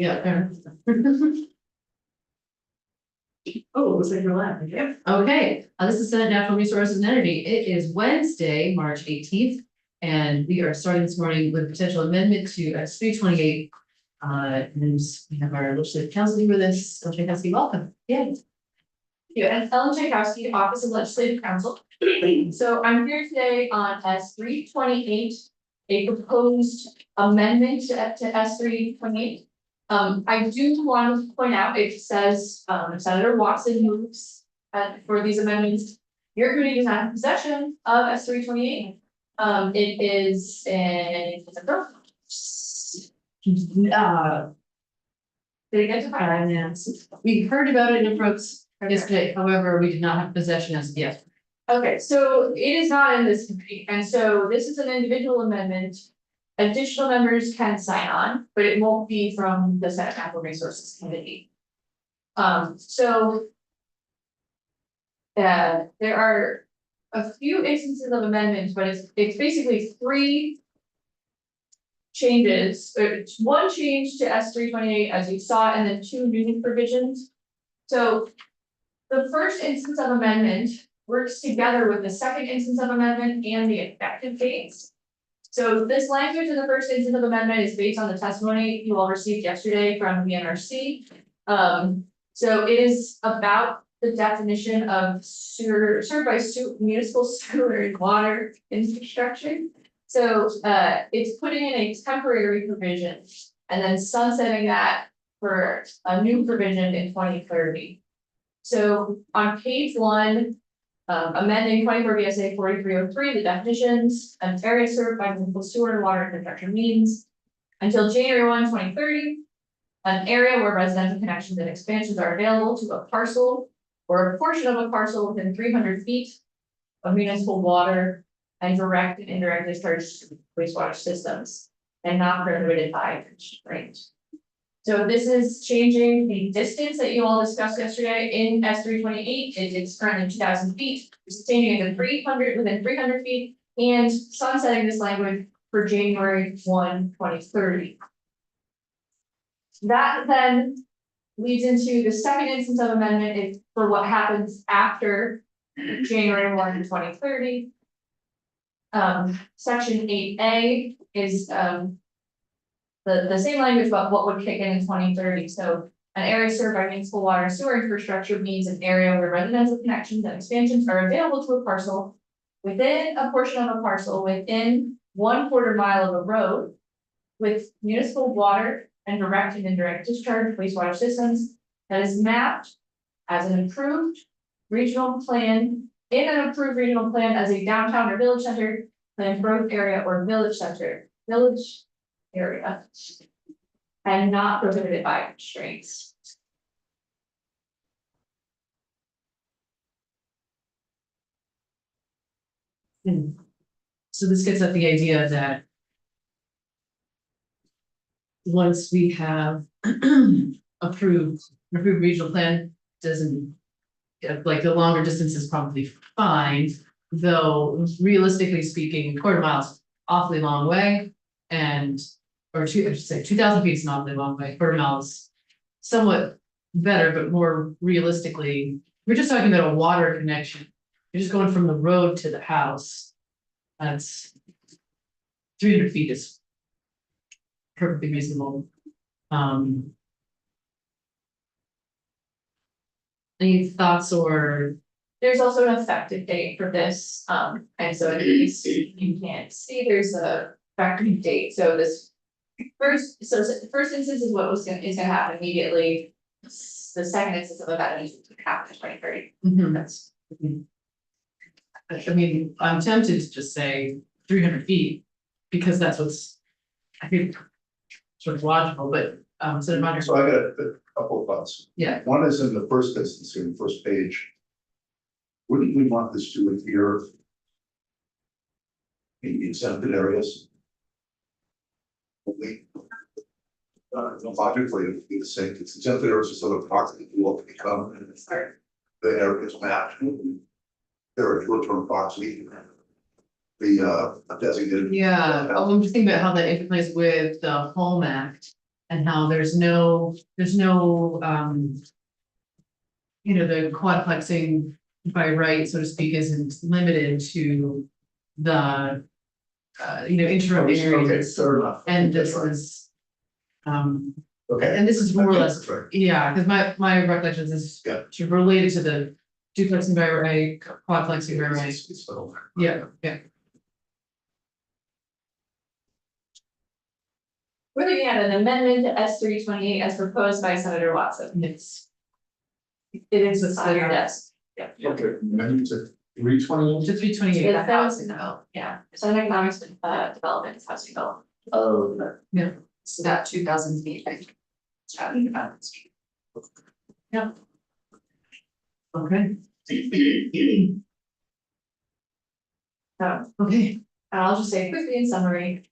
Yeah. fair. Oh, it looks like you're laughing. Yep. Okay, this is Senate Natural Resources and Energy. It is Wednesday, March 18th. And we are starting this morning with potential amendment to S 328. And we have our legislative counsel here with us. Ellen Tchaikovsky, welcome. Yeah. Yeah, and Ellen Tchaikovsky, Office of Legislative Counsel. So I'm here today on S 328, a proposed amendment to S 328. I do want to point out, it says, Senator Watson moves for these amendments. Your committee does not have possession of S 328. It is it's a pro. Did it get to Finance. We heard about it in approach yesterday, however, we did not have possession as of yet. Okay, so it is not in this committee, and so this is an individual amendment. Additional members can sign on, but it won't be from the Senate Natural Resources Committee. There are a few instances of amendments, but it's basically three changes. It's one change to S 328 as you saw, and then two new provisions. So the first instance of amendment works together with the second instance of amendment and the effective dates. So this language in the first instance of amendment is based on the testimony you all received yesterday from the NRC. So it is about the definition of sewer, served by municipal sewer and water infrastructure. So it's putting in a temporary provision and then sunsetting that for a new provision in 2030. So on page 1, amending 24 VSA 4303, the definitions, an area served by municipal sewer and water infrastructure means until January 1, 2030, an area where residential connections and expansions are available to a parcel or a portion of a parcel within 300 feet of municipal water and direct and indirect discharge wastewater systems and not prohibited by constraint. So this is changing the distance that you all discussed yesterday in S 328. It's currently 2,000 feet, changing it to 300 within 300 feet and sunsetting this language for January 1, 2030. That then leads into the second instance of amendment for what happens after January 1, 2030. Section 8A is the same language about what would kick in 2030. So an area served by municipal water and sewer infrastructure means an area where residential connections and expansions are available to a parcel within a portion of a parcel within 1/4 mile of a road with municipal water and direct and indirect discharge wastewater systems that is mapped as an approved regional plan in an approved regional plan as a downtown or village center, planned growth area or village center, village area, and not prohibited by constraints. So this gets at the idea that once we have approved regional plan, doesn't, like, the longer distance is probably fine, though realistically speaking, 1/4 miles awfully long way, and I should say 2,000 feet is an awfully long way. 1/4 miles somewhat better, but more realistically, we're just talking about a water connection. You're just going from the road to the house. That's 300 feet is perfectly reasonable. Any thoughts or? There's also an effective date for this, and so in case you can't see, there's a effective date. So this first instance is what is gonna happen immediately. The second instance of that is to happen in 2030. That's. I mean, I'm tempted to just say 300 feet because that's what's, I think, sort of logical, but so I got a couple of thoughts. Yeah. One is in the first instance, in the first page. Wouldn't we want this to appear in the exempted areas? Only logically, it would be the same. It's exempted areas, is sort of parts that you will become the areas mapped. There are short-term parks, the designated. Yeah, I'm just thinking about how that interplays with the Home Act and how there's no, the quadplexing by right, so to speak, isn't limited to the, interim Okay, areas. fair enough. And this That's right. is, Okay. and this is more or less, That's right. yeah, because my recollection is Yeah. to relate it to the duplexing by right, quadplexing by right. So, Yeah, yeah. We're looking at an amendment to S 328 as proposed by Senator Watson. It's, It is on your desk. Okay, amendment to 328. to 328. It's housing development, yeah, it's an economics development, it's housing development. Oh, okay. It's about 2,000 feet, I think. It's chatting about this. Okay. So, Okay. I'll just say quickly in summary.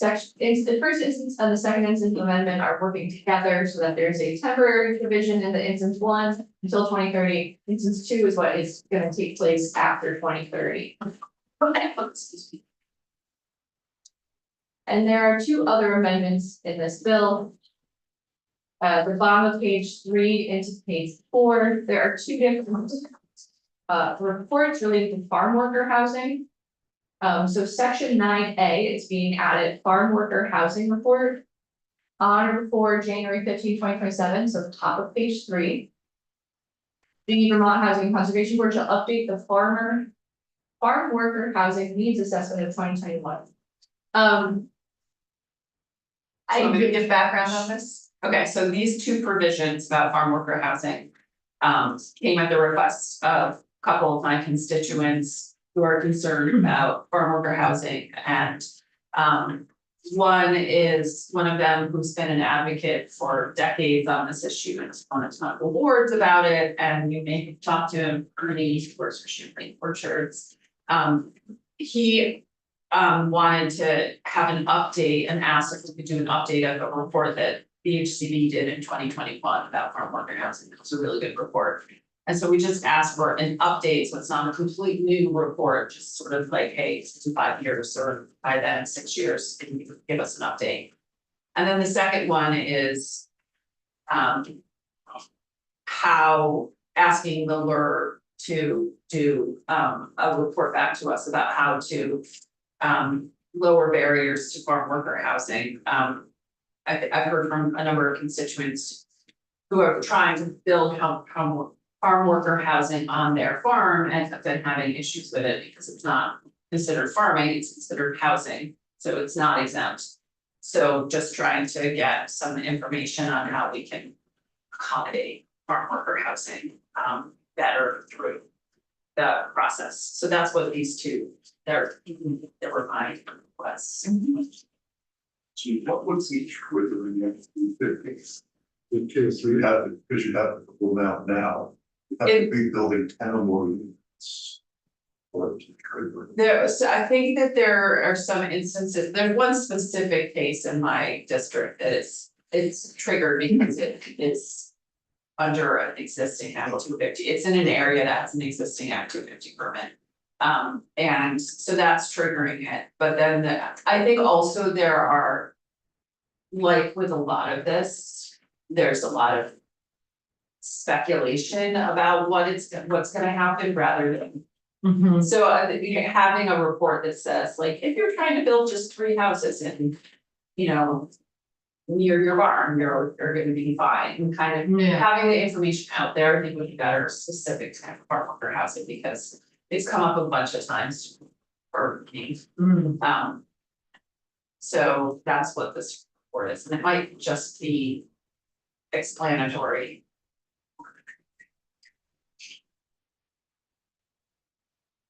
The first instance and the second instance amendment are working together so that there's a temporary provision in the instance one until 2030. Instance two is what is gonna take place after 2030. Excuse me. And there are two other amendments in this bill. The bottom of page 3 into page 4, there are two different reports related to farm worker housing. So section 9A, it's being added farm worker housing report. On or before January 15, 2027, so top of page 3. The Vermont Housing and Conservation Board shall update the farm worker housing needs assessment of 2021. So let me give background on this. Okay, so these two provisions about farm worker housing came at the request of a couple of my constituents who are concerned about farm worker housing, and one of them who's been an advocate for decades on this issue and has won a ton of awards about it, and you may have talked to him, Ernie, who works for Champagne Orchards. He wanted to have an update and asked if we could do an update of a report that BHCB did in 2021 about farm worker housing. It was a really good report. And so we just asked for an update, so it's not a complete new report, just sort of like, hey, it's in 5 years, or by then 6 years, can you give us an update? And then the second one is how asking the LUR to do a report back to us about how to lower barriers to farm worker housing. I've heard from a number of constituents who are trying to build farm worker housing on their farm and have been having issues with it because it's not considered farming, it's considered housing, so it's not exempt. So just trying to get some information on how we can accommodate farm worker housing better through the process. So that's what these two, there were my requests. Gee, what's each trigger in the case? Because you have to go now. You have to be building 10 or more units. Or to trigger. So I think that there are some instances, there's one specific case in my district that it's triggered because it is under an existing Act 250. It's in an area that has an existing Act 250 permit. And so that's triggering it, but then I think also there are, like with a lot of this, there's a lot of speculation about what's gonna happen rather than. So having a report that says, like, if you're trying to build just 3 houses and, near your barn, you're gonna be fine, and kind of Yeah. having the information out there, I think would be better specific to kind of farm worker housing, because it's come up a bunch of times for me. So that's what this report is, and it might just be explanatory.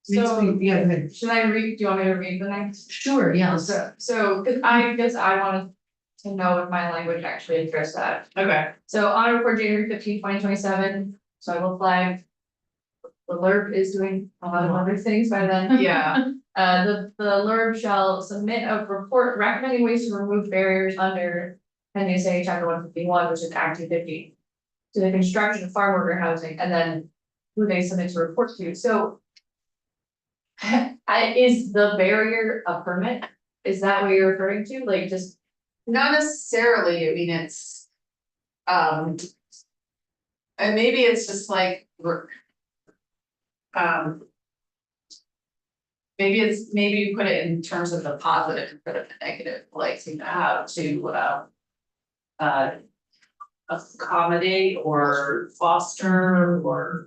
So, Yeah, go ahead. should I read, do you want me to read the next? Sure, yeah, So, cause I guess I wanted to know if my language actually addressed that. Okay. So on or before January 15, 2027, so I will flag. The LURB is doing a lot of other things by then. Yeah. The LURB shall submit a report recommending ways to remove barriers under NDSA chapter 151, which is Act 250. To the construction of farm worker housing, and then who they submit to report to, so. Is the barrier a permit? Is that what you're referring to, like just Not necessarily, I mean, it's. And maybe it's just like, um. Maybe you put it in terms of the positive instead of the negative, like how to, accommodate or foster or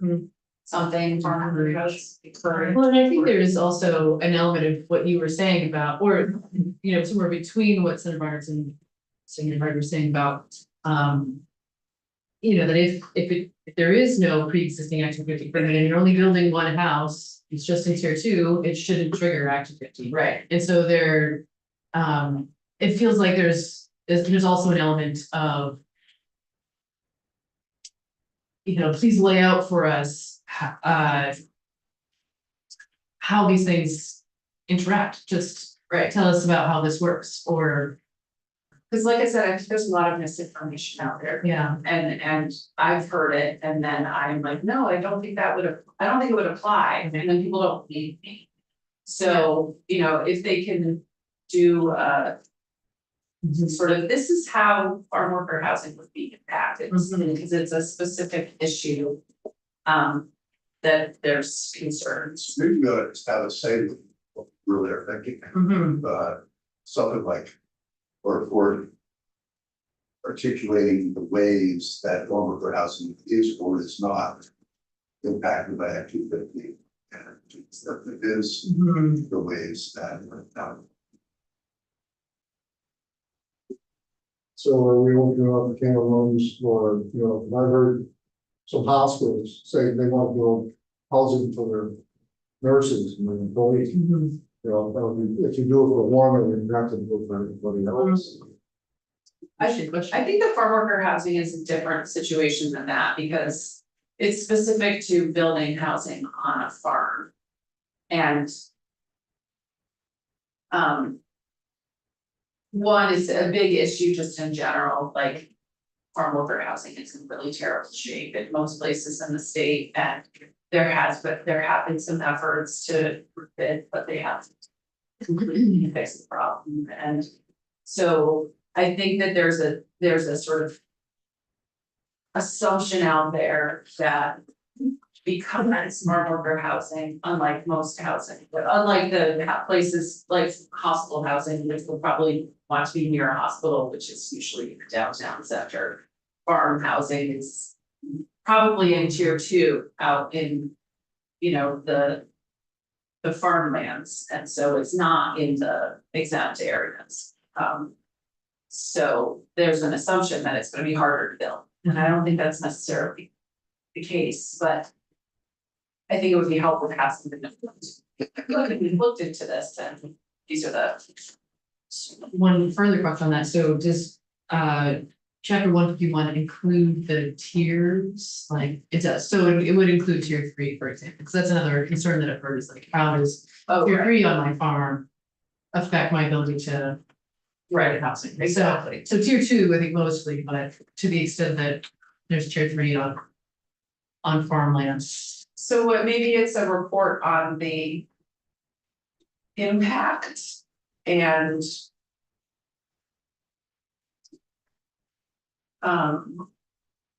something for us. Well, and I think there's also an element of what you were saying about, or, you know, somewhere between what Senator Barnes and Senator Hard were saying about, you know, that if there is no pre-existing Act 250 permit and you're only building one house, it's just in tier 2, it shouldn't trigger Act 250. Right. And so it feels like there's also an element of, you know, please lay out for us, how these things interact, just tell us about how this works, or, Cause like I said, I think there's a lot of misinformation out there. yeah. And I've heard it, and then I'm like, no, I don't think it would apply, and then people don't believe me. So, you know, if they can do sort of, this is how farm worker housing would be impacted, because it's a specific issue. That there's concerns. Maybe you ought to have a say with what really are thinking, something like, or articulating the ways that farm worker housing is or is not impacted by Act 250. And it is the ways that, So are we opening up a can of worms for, you know, I've heard some hospitals say they want to build housing for their nurses and their employees. You know, if you do it for one, then you have to do it for everybody else. I think the farm worker housing is a different situation than that, because it's specific to building housing on a farm. And one is a big issue just in general, like farm worker housing is in really terrible shape in most places in the state, and there have been some efforts to refit, but they haven't completely fixed the problem. And so I think that there's a sort of assumption out there that because farm worker housing, unlike most housing, but unlike the places like hospital housing, which will probably want to be near a hospital, which is usually in the downtown center, farm housing is probably in tier 2 out in, you know, the farmlands, and so it's not in the exempt areas. So there's an assumption that it's gonna be harder to build, and I don't think that's necessarily the case, but I think it would be helpful to have something that we looked into this, and these are the. One further question on that, so does chapter 151 include the tiers? Like it does, so it would include tier 3, for example, because that's another concern that I've heard, is like, how does tier 3 on my farm affect my ability to rent housing? Exactly. So tier 2, I think mostly, but to the extent that there's tier 3 on farmlands. So what, maybe it's a report on the impact and I'm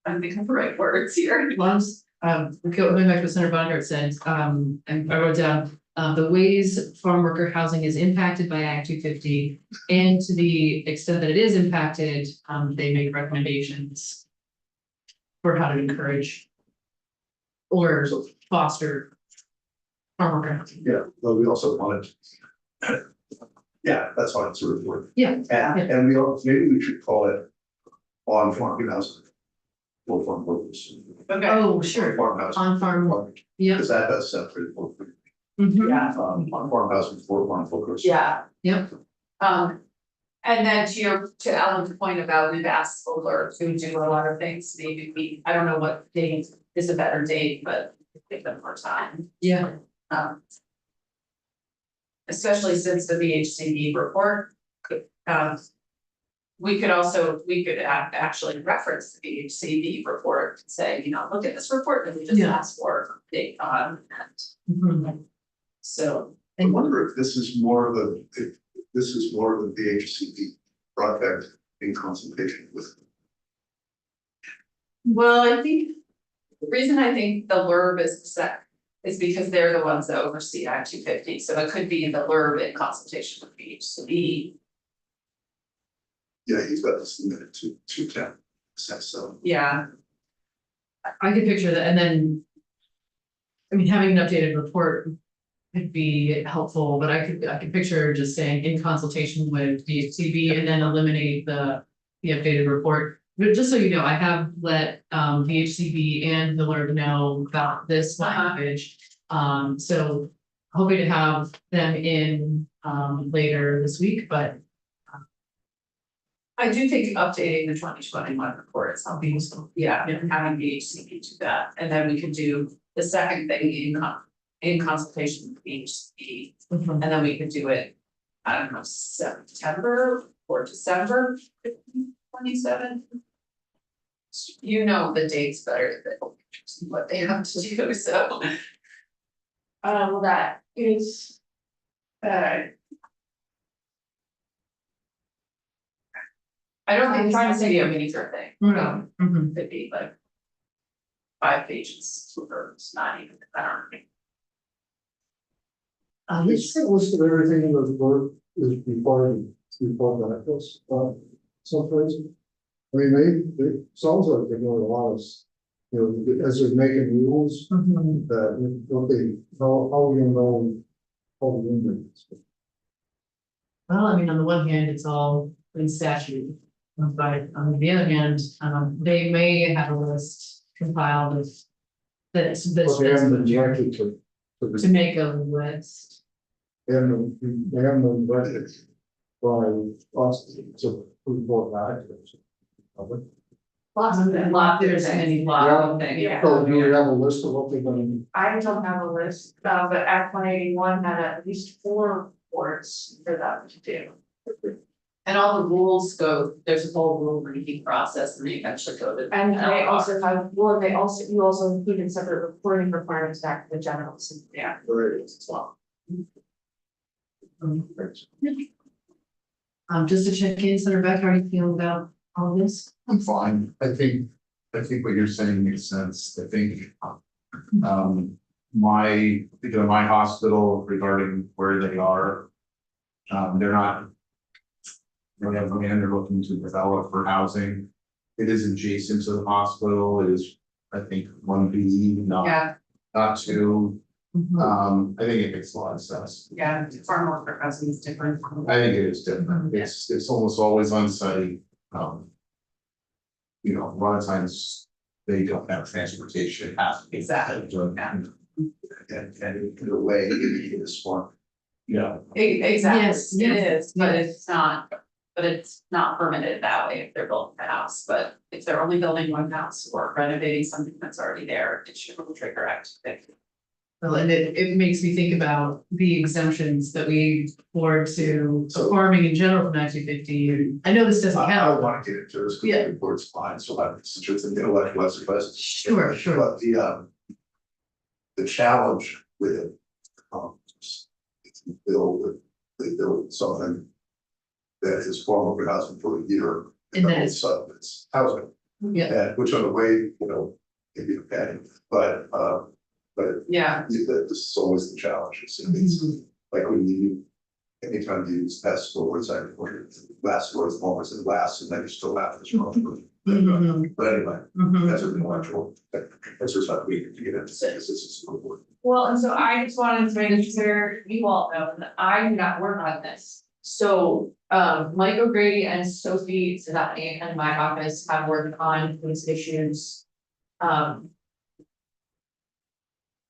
thinking of the right words here. Once, going back to what Senator Bongard said, and I wrote down, the ways farm worker housing is impacted by Act 250, and to the extent that it is impacted, they make recommendations for how to encourage or foster farm worker housing. yeah, but we also wanted. Yeah, that's why it's a report. Yeah. And we also, maybe we should call it on farm housing. For farm workers. Okay. Oh, sure, Farm housing. on farm, yeah. Because that does separate. Yeah. On farm housing for farm workers. Yeah. Yep. And then to Alan's point about we've asked Fuller to do a lot of things, maybe I don't know what date is a better date, but give them more time. Yeah. Especially since the VHCD report, we could actually reference the VHCD report and say, you know, look at this report that we just asked for an update on that. So. I wonder if this is more of a, if this is more of a VHCD project in consultation with. Well, I think, the reason I think the LURB is set is because they're the ones that oversee Act 250, so it could be the LURB in consultation with VHCD. Yeah, he's got to submit it to town, so. Yeah, I could picture that, and then. I mean, having an updated report could be helpful, but I could picture just saying in consultation with DHCD and then eliminate the updated report. But just so you know, I have let VHCB and the LURB know about this language. So hoping to have them in later this week, but I do think updating the 2021 report is something useful, yeah, and having VHCD do that, and then we could do the second thing in consultation with VHCD. And then we could do it, I don't know, September or December 27th. You know the dates better than what they have to do, so. Well, that is, I don't think it's trying to say a major thing, Mhm. could be like 5 pages, or it's not even, I don't know. It's a list of everything in the work is before benefits, someplace. I mean, it sounds like they're doing a lot of, as they're making rules, Mhm. that, what they, how we know, how the limits. Well, I mean, on the one hand, it's all in statute, but on the other hand, they may have a list compiled of. That's But they haven't been directed to to make a list. they haven't been directed by us to report back. lots of them. There's many Yeah. things. Yeah. So do you have a list of what they're gonna? I don't have a list, but Act 181 had at least 4 reports for them to do. And all the rules go, there's a whole rule reading process and they eventually go to. And they also have, well, you also included separate reporting requirements back to the generals. Yeah. As well. Just to check in, Senator Beck, how are you feeling about all this? I'm fine. I think what you're saying makes sense. I think. My hospital regarding where they are. They're not. They have land they're looking to develop for housing. It is adjacent to the hospital. It is, I think, 1B, not 2. I think it makes a lot of sense. Yeah, farm worker housing is different. I think it is different. It's almost always on site. A lot of times they don't have transportation. Exactly. And in a way, it is one. Yeah. Exactly, Yes, it yes, is, but it's not permitted that way if they're building a house, but if they're only building one house or renovating something that's already there, it should trigger Act 250. Well, and it makes me think about the exemptions that we afford to farming in general from Act 250. I know this doesn't I count. don't want to get into this because Yeah. the report's fine, so I'm since it's an intellectual exercise. Sure. But the challenge with they build something that is formal for housing for a year. And then it's- It's housing. Yeah. And which on the way, maybe okay, but Yeah, this is always the challenge. It's like when anytime you use pest stores, last stores always it lasts and then you still have this problem. Mhm. But anyway, Mhm. that's an intellectual exercise we need to get into, this is so important. Well, and so I just wanted to make sure you all know that I do not work on this. So, Mike O'Grady and Sophie Zadani and my office have worked on these issues.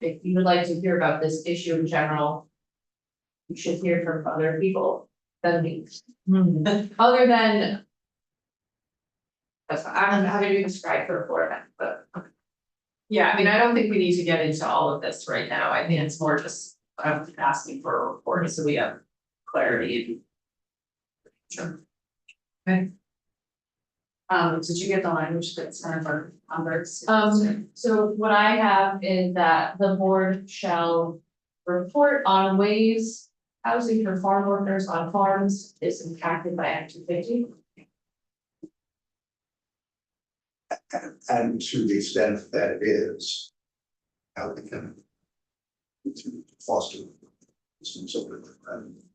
If you would like to hear about this issue in general, you should hear from other people than me, Mhm. other than. I'm happy to describe her for that, but. yeah, I mean, I don't think we need to get into all of this right now, I think it's more just, asking for a report, so we have clarity. Sure. Okay. Did you get the language that's kind of our numbers? So what I have is that the board shall report on ways housing for farm workers on farms is impacted by Act 250. And to the extent that it is. How we can. To foster. Some sort of,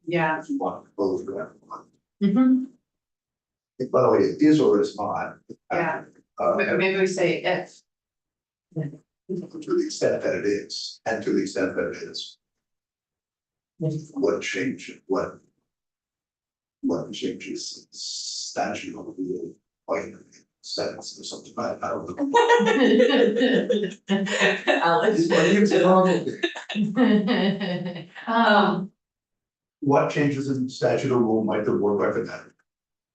Yeah. if you want to close that one. Mhm. By the way, it is or is not. Yeah. Uh, Maybe we say if. to the extent that it is, and to the extent that it is. What change, what changes statute of the like sentence or something, I don't know. I'll let What changes in statute or rule might the board recommend?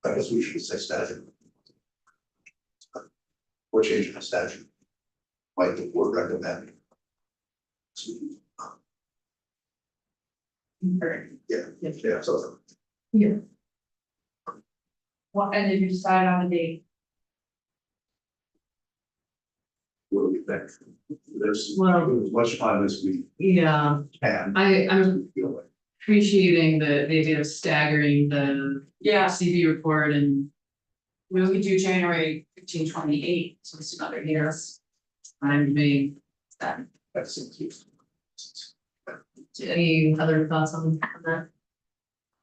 I guess we should say statute. What change in the statute might the board recommend? Yeah, so. What, and did you decide on the date? What do we think? There's Well- as much time as we Yeah, can. I'm Feel like. appreciating the idea of staggering the Yeah, CV report and we could do January 1528, so it's another year. time being. That's it. Any other thoughts on that?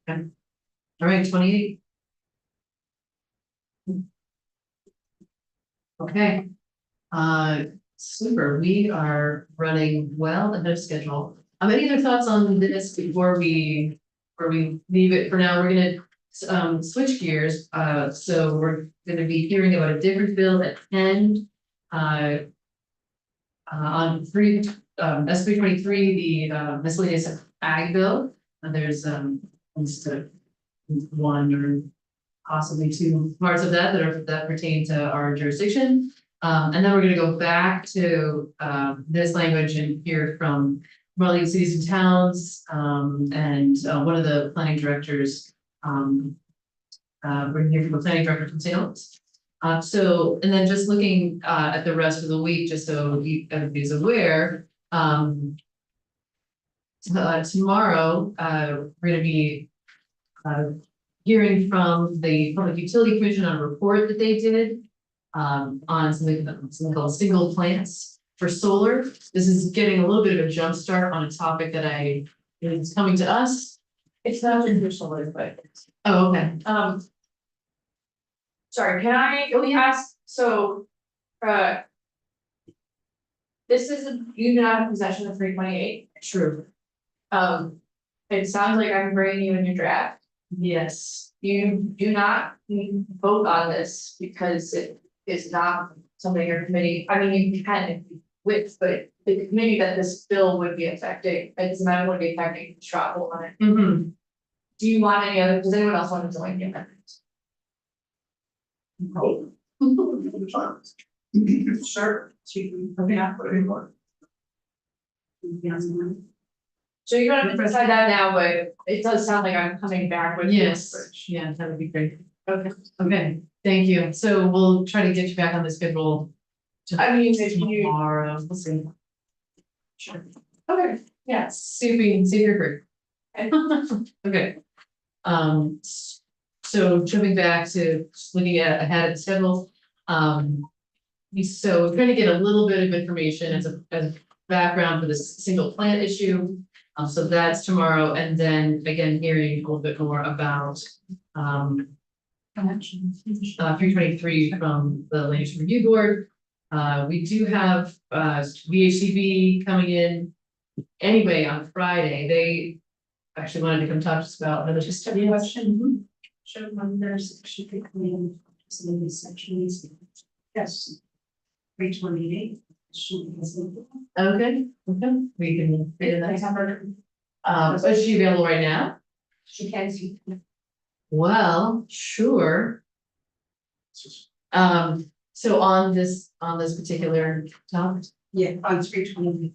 Okay. All right, 28. Okay. Super, we are running well ahead of schedule. Any other thoughts on this before we leave it for now? We're gonna switch gears. So we're gonna be hearing about a different bill at 10. On S323, the miscellaneous ag bill, there's just one or possibly two parts of that pertain to our jurisdiction. And then we're gonna go back to this language and hear from Raleigh cities and towns, and one of the planning directors. We're gonna hear from the planning director from St. Albans. And then just looking at the rest of the week, just so everybody's aware, tomorrow, we're gonna be hearing from the Public Utility Commission on a report that they did on something called single plants for solar. This is getting a little bit of a jump start on a topic that is coming to us. It's not for solar, but, Oh, okay. sorry, can I ask, so, this is, you do not have possession of 328. True. It sounds like I'm bringing you in your draft. Yes. You do not vote on this because it is not something your committee, I mean, you can if you wish, but the committee that this bill would be affecting, it's not going to be affecting travel on it. Mm-hmm. Do you want any other, does anyone else want to join the amendment? Sure. So you don't have to decide that now, but it does sound like I'm coming back with. Yes, yeah, that would be great. Okay, Okay, thank you. So we'll try to get you back on the schedule. I mean, if you, Tomorrow, we'll see. sure, okay, yes. See if you're free. Okay. So jumping back to just looking ahead at the schedule. So we're trying to get a little bit of information as a background for this single plant issue. So that's tomorrow, and then again, hearing a little bit more about 323 from the Land Use Review Board. We do have VHCB coming in anyway on Friday. They actually wanted to come talk to us about another just a question. Show when there's should be clean some of these sections. Yes. 328. Okay, we can fit in that. Is she available right now? She can see. Well, sure. So on this particular topic. Yeah, on 328.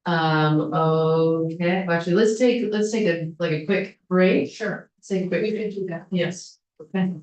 Okay, actually, let's take a quick break. Sure. Let's take a quick. We can do that. Yes, okay.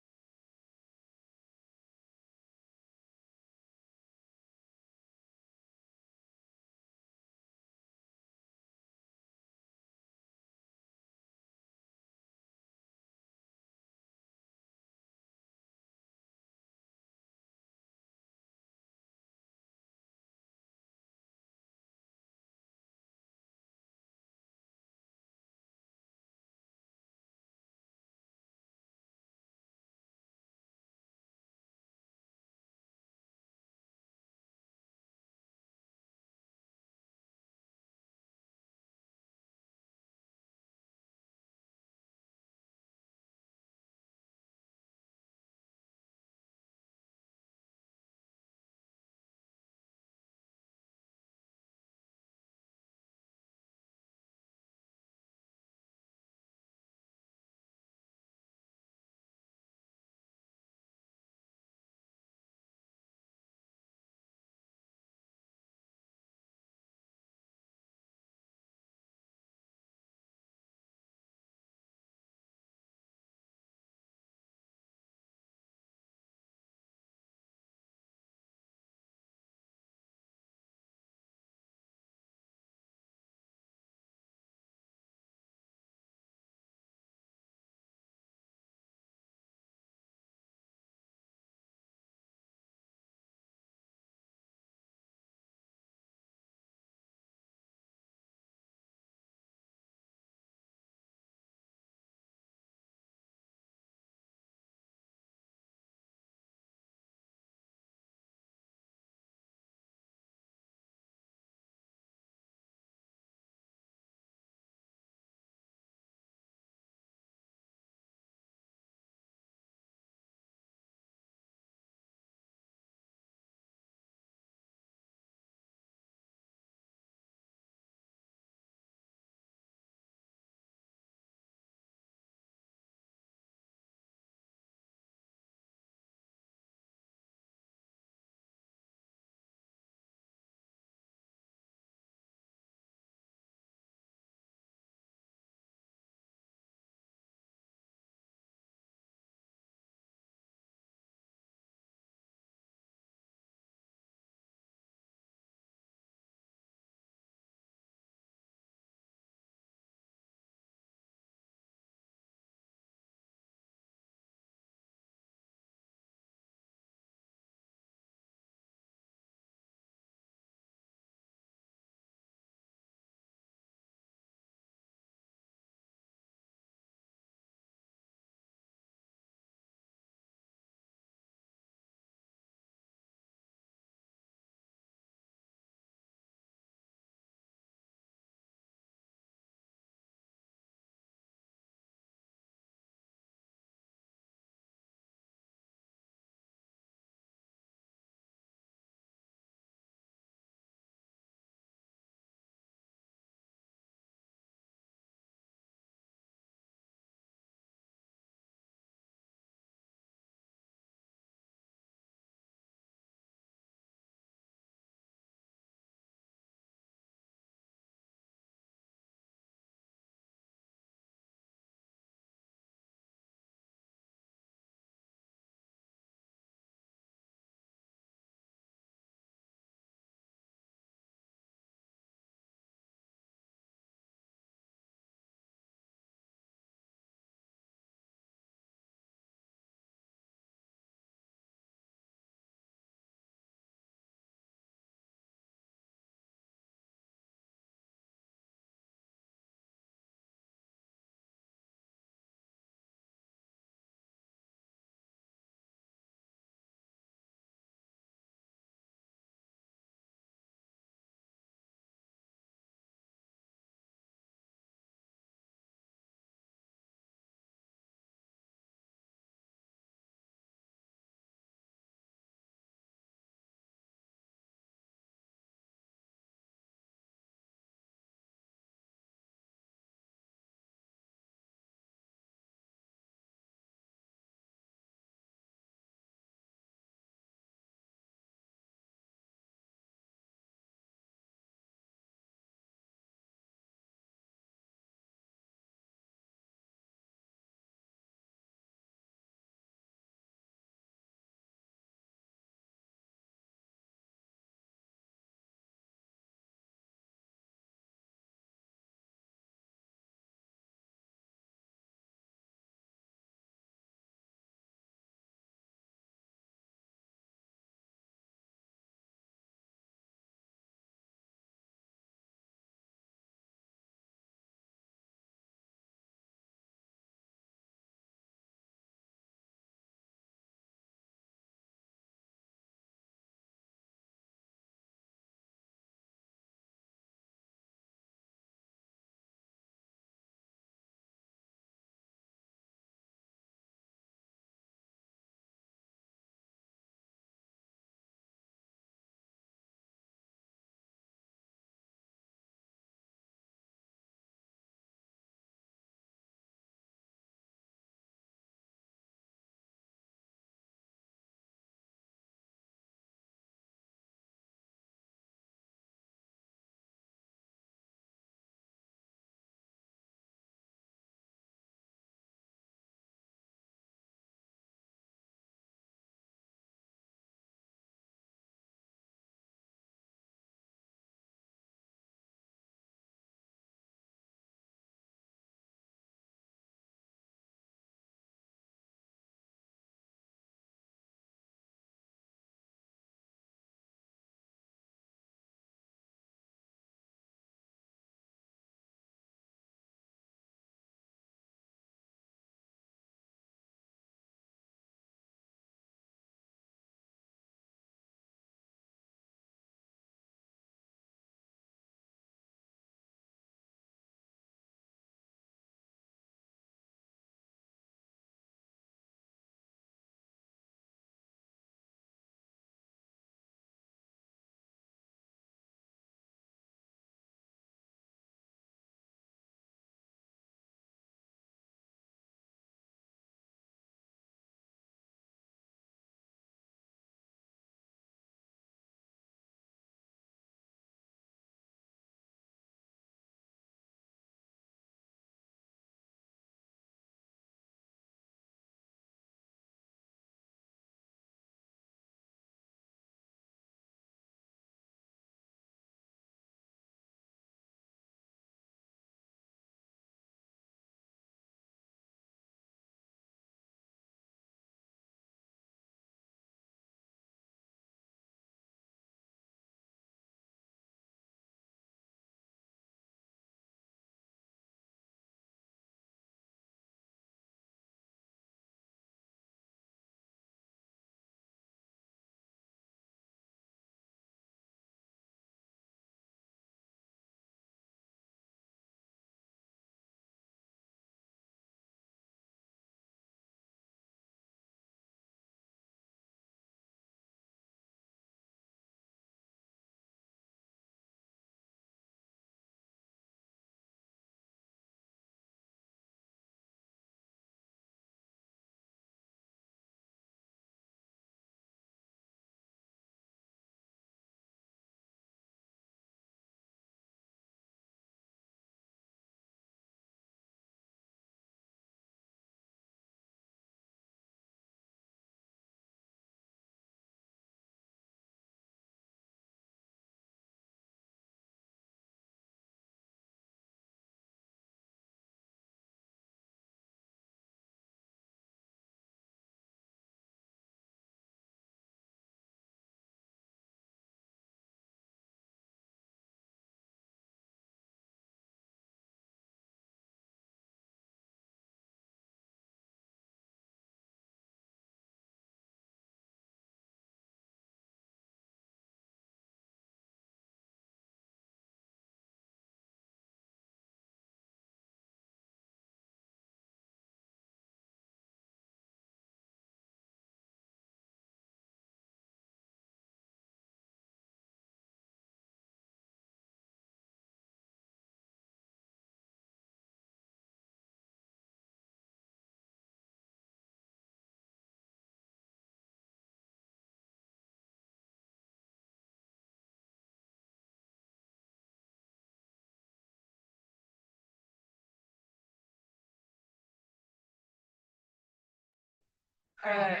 I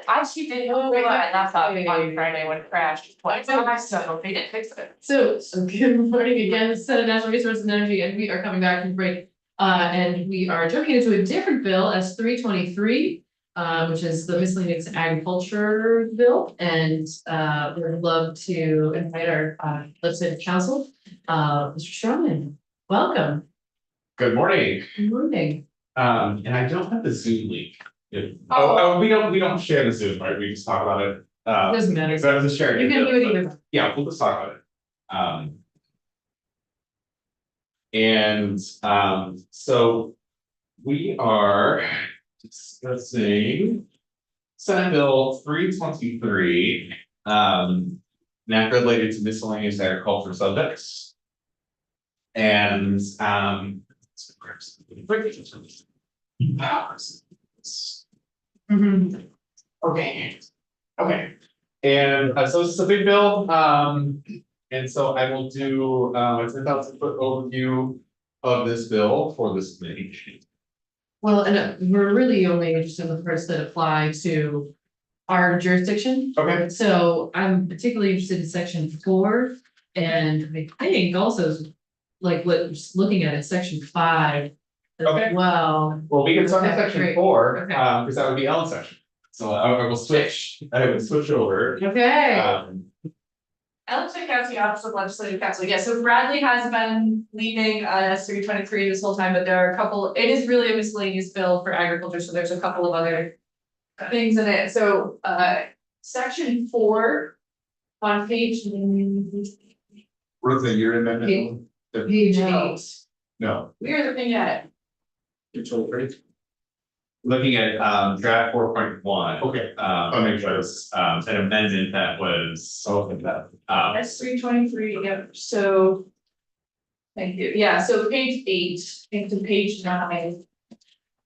actually did my laptop on Friday when it crashed twice, so they did fix it. So good morning again, this is Senate National Resources and Energy, and we are coming back from break. And we are jumping into a different bill, S 323, which is the miscellaneous agriculture bill. And we'd love to invite our legislative counsel, Mr. Sherman. Welcome. Good morning, Good morning. and I don't have the Zoom link. Oh, we don't share the Zoom, right? We just talk about it. Doesn't matter. So I'm just sharing. You can do it either. Yeah, we'll just talk about it. So we are discussing Senate Bill 323, now related to miscellaneous agriculture subjects. And Mhm. okay. And so this is a big bill, and so I will do a 10,000-foot overview of this bill for this committee. Well, and we're really only interested in the parts that apply to our jurisdiction. Okay. So I'm particularly interested in section 4, and I think also like what we're looking at section 5 as Okay. well. Well, we can start with Okay, section great. 4, Okay. because that would be Ellen's section. So I will switch over. Okay. Ellen County Office of Legislative Counsel, yeah, so Bradley has been leading S 323 this whole time, but there are a couple, it is really a miscellaneous bill for agriculture, so there's a couple of other things in it, so section 4 on page. What is the year amendment? Page No. 8. No, We are looking at looking at draft 4.1. Okay. Which was an amendment that was S 323, yep, so. Thank you, yeah, so page 8 into page 9.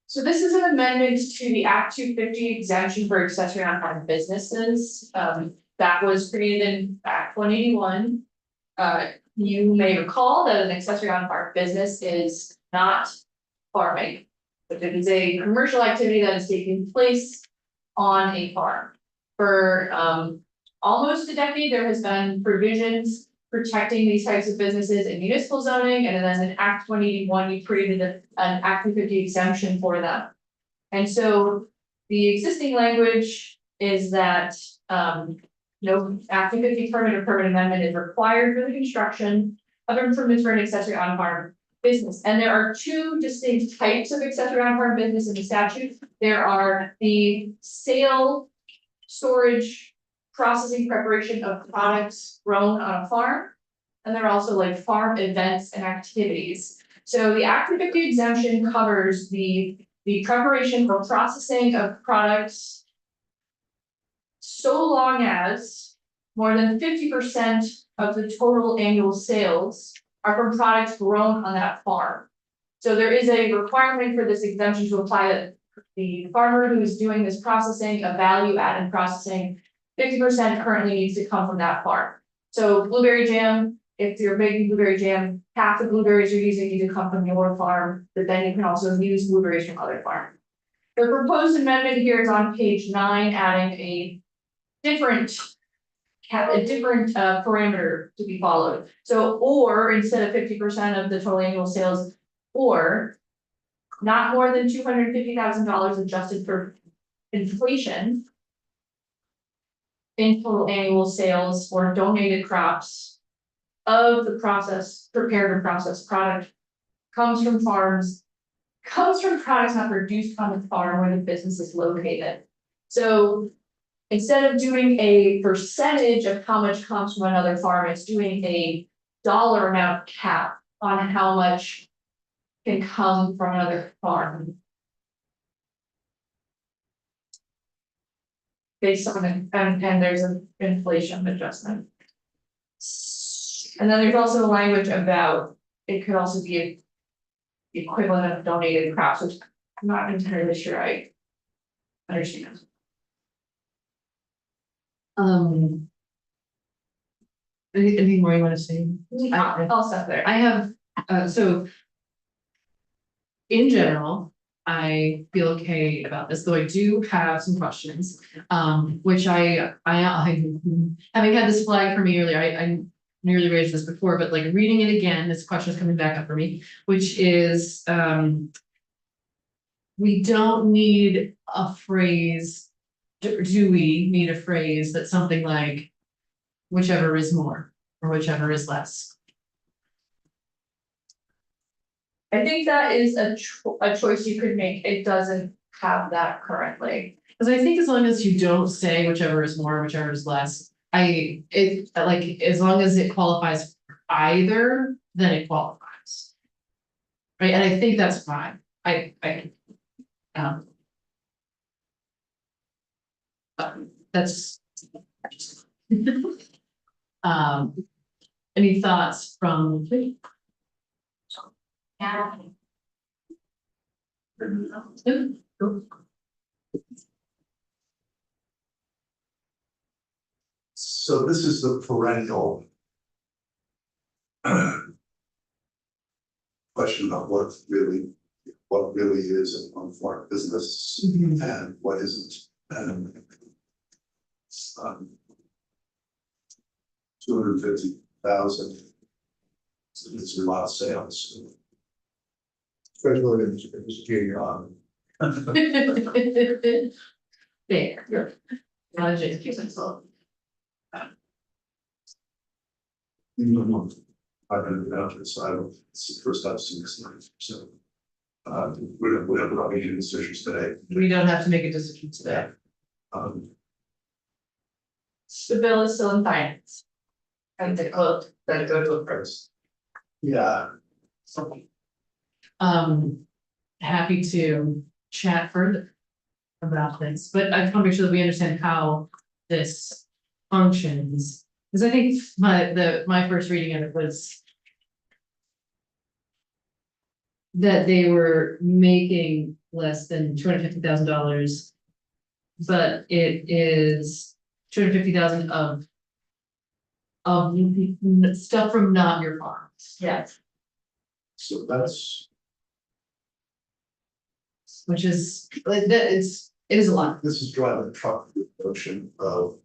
So this is an amendment to the Act 250 exemption for accessory on farm businesses, that was created in Act 181. You may recall that an accessory on farm business is not farming, but it is a commercial activity that is taking place on a farm. For almost a decade, there has been provisions protecting these types of businesses in municipal zoning, and then as in Act 181, we created an Act 250 exemption for them. And so the existing language is that no Act 250 permit or permit amendment is required for the construction of improvements for an accessory on farm business. And there are two distinct types of accessory on farm business in the statute. There are the sale, storage, processing, preparation of products grown on a farm. And there are also like farm events and activities. So the Act 250 exemption covers the preparation or processing of products so long as more than 50% of the total annual sales are from products grown on that farm. So there is a requirement for this exemption to apply that the farmer who is doing this processing, a value added processing, 50% currently needs to come from that farm. So blueberry jam, if you're making blueberry jam, half the blueberries you're using need to come from your farm, but then you can also use blueberries from other farms. The proposed amendment here is on page 9, adding a different parameter to be followed. So, or instead of 50% of the total annual sales, or not more than $250,000 adjusted for inflation in total annual sales or donated crops of the prepared and processed product comes from products not produced on the farm where the business is located. So instead of doing a percentage of how much comes from another farm, it's doing a dollar amount cap on how much can come from another farm. Based on it, and there's an inflation adjustment. And then there's also language about, it could also be the equivalent of donated crops, which I'm not entirely sure I understand. Anything more you want to say? I'll stop there. I have, so. In general, I feel okay about this, though I do have some questions. Which having had this flag for me earlier, I nearly raised this before, but like reading it again, this question is coming back up for me, which is, we don't need a phrase, do we need a phrase that's something like whichever is more or whichever is less? I think that is a choice you could make, it doesn't have that currently. Because I think as long as you don't say whichever is more, whichever is less, as long as it qualifies for either, then it qualifies. Right, and I think that's fine, that's. Any thoughts from? Yeah. So this is the perennial. Question about what really is an on-farm business and what isn't. And 250,000. It's a lot of sales. Especially in this year. There. Logic, so. I've been out to the side of, it's the first I've seen this, so. We have not made any decisions today. We don't have to make a decision today. The bill is still in finance. And they go to a first. Yeah, Happy to chat further about this, but I just want to make sure that we understand how this functions. Because I think my first reading of it was that they were making less than $250,000, but it is $250,000 of stuff from not your farms. Yes. so that's, Which is, like, it is a lot. this is driving the truck production of,